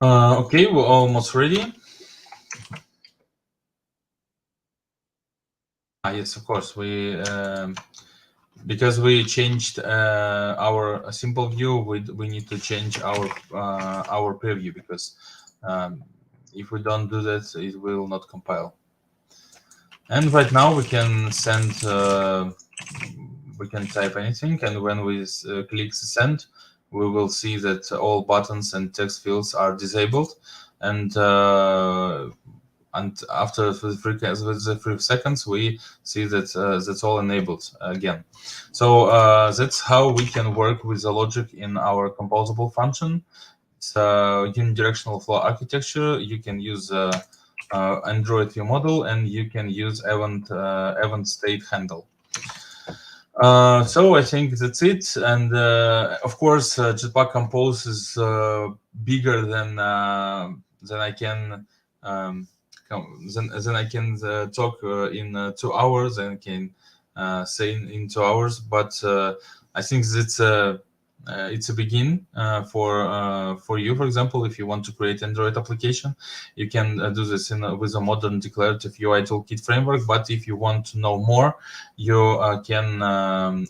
Okay, we're almost ready. Yes, of course. We because we changed our simple view, we need to change our preview, because if we don't do that, it will not compile. And right now we can send. We can type anything, and when we click send, we will see that all buttons and text fields are disabled, and after the 3 seconds, we see that that's all enabled again. So that's how we can work with the logic in our composable function. It's a unidirectional flow architecture. You can use Android view model, and you can use event state handle. So I think that's it. And of course, Jetpack Compose is bigger than I can then I can talk in 2 hours, and can say in 2 hours. But I think that's it's a begin for you. For example, if you want to create Android application, you can do this with a modern declarative UI toolkit framework. But if you want to know more, you can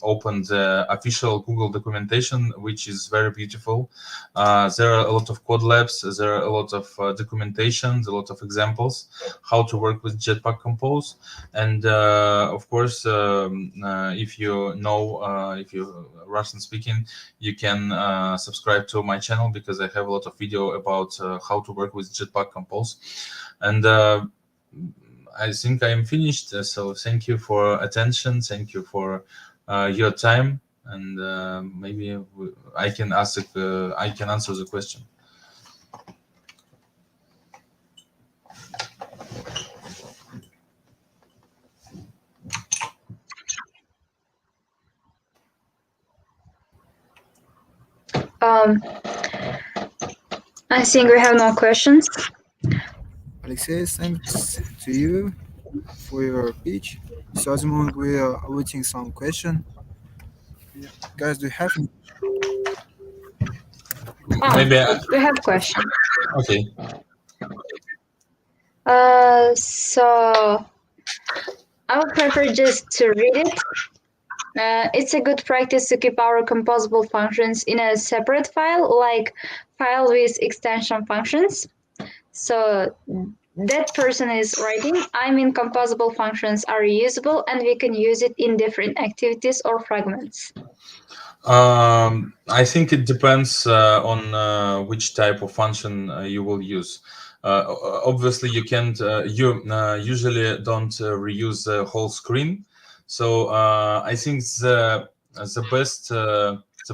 open the official Google documentation, which is very beautiful. There are a lot of code labs, there are a lot of documentations, a lot of examples how to work with Jetpack Compose. And of course, if you know, if you're Russian speaking, you can subscribe to my channel, because I have a lot of video about how to work with Jetpack Compose. And I think I am finished. So thank you for attention. Thank you for your time. And maybe I can answer the question. I think we have no questions. Alexey, thanks to you for your speech. So at the moment we are awaiting some question. Guys, do you have any? Maybe We have a question. okay. So I would prefer just to read it. It's a good practice to keep our composable functions in a separate file, like file with extension functions. So that person is writing, I mean, composable functions are reusable, and we can use it in different activities or fragments. I think it depends on which type of function you will use. Obviously, you can't. You usually don't reuse the whole screen. So I think the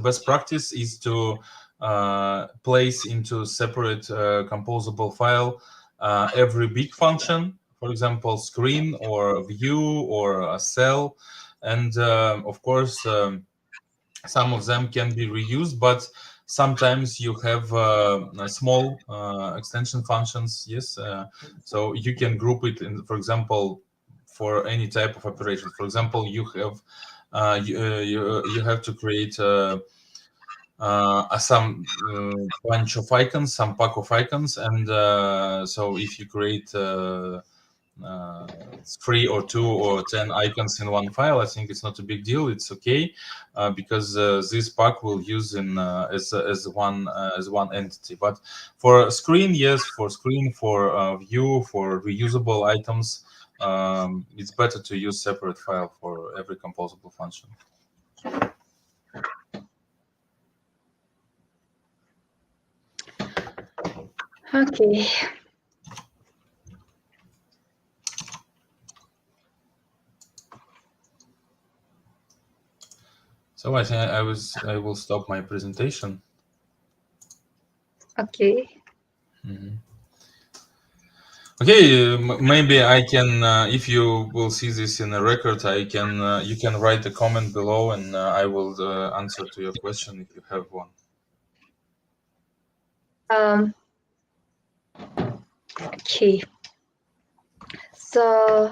best practice is to place into separate composable file every big function, for example, screen or view or a cell, and of course. Some of them can be reused, but sometimes you have small extension functions. Yes, so you can group it in, for example, for any type of operation. For example, you have you have to create some bunch of icons, some pack of icons, and so if you create 3 or 2 or 10 icons in one file, I think it's not a big deal. It's okay because this pack will use in as one entity. But for screen, yes, for screen, for view, for reusable items, it's better to use separate file for every composable function. Okay. So I think I will stop my presentation. Okay. Okay, maybe I can, if you will see this in a record, I can you can write a comment below, and I will answer to your question if you have one. Okay. So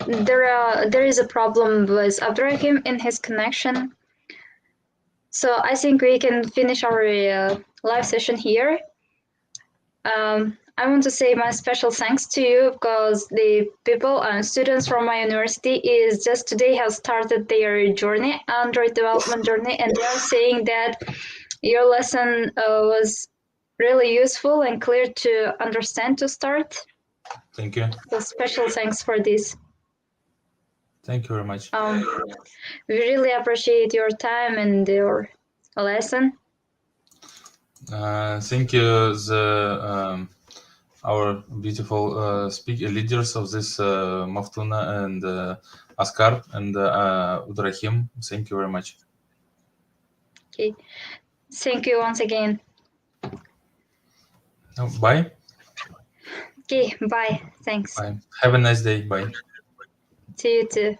there is a problem with Abdirakhym in his connection. So I think we can finish our live session here. I want to say my special thanks to you because the people and students from my university is just today have started their journey, Android development journey, and they are saying that your lesson was really useful and clear to understand to start. Thank you. So special thanks for this. Thank you very much. We really appreciate your time and your lesson. Thank you, our beautiful leaders of this Maftuna and Askar and Abdirakhym. Thank you very much. Okay. Thank you once again. Bye. Okay, bye. Thanks. Bye. Have a nice day. Bye. To you too.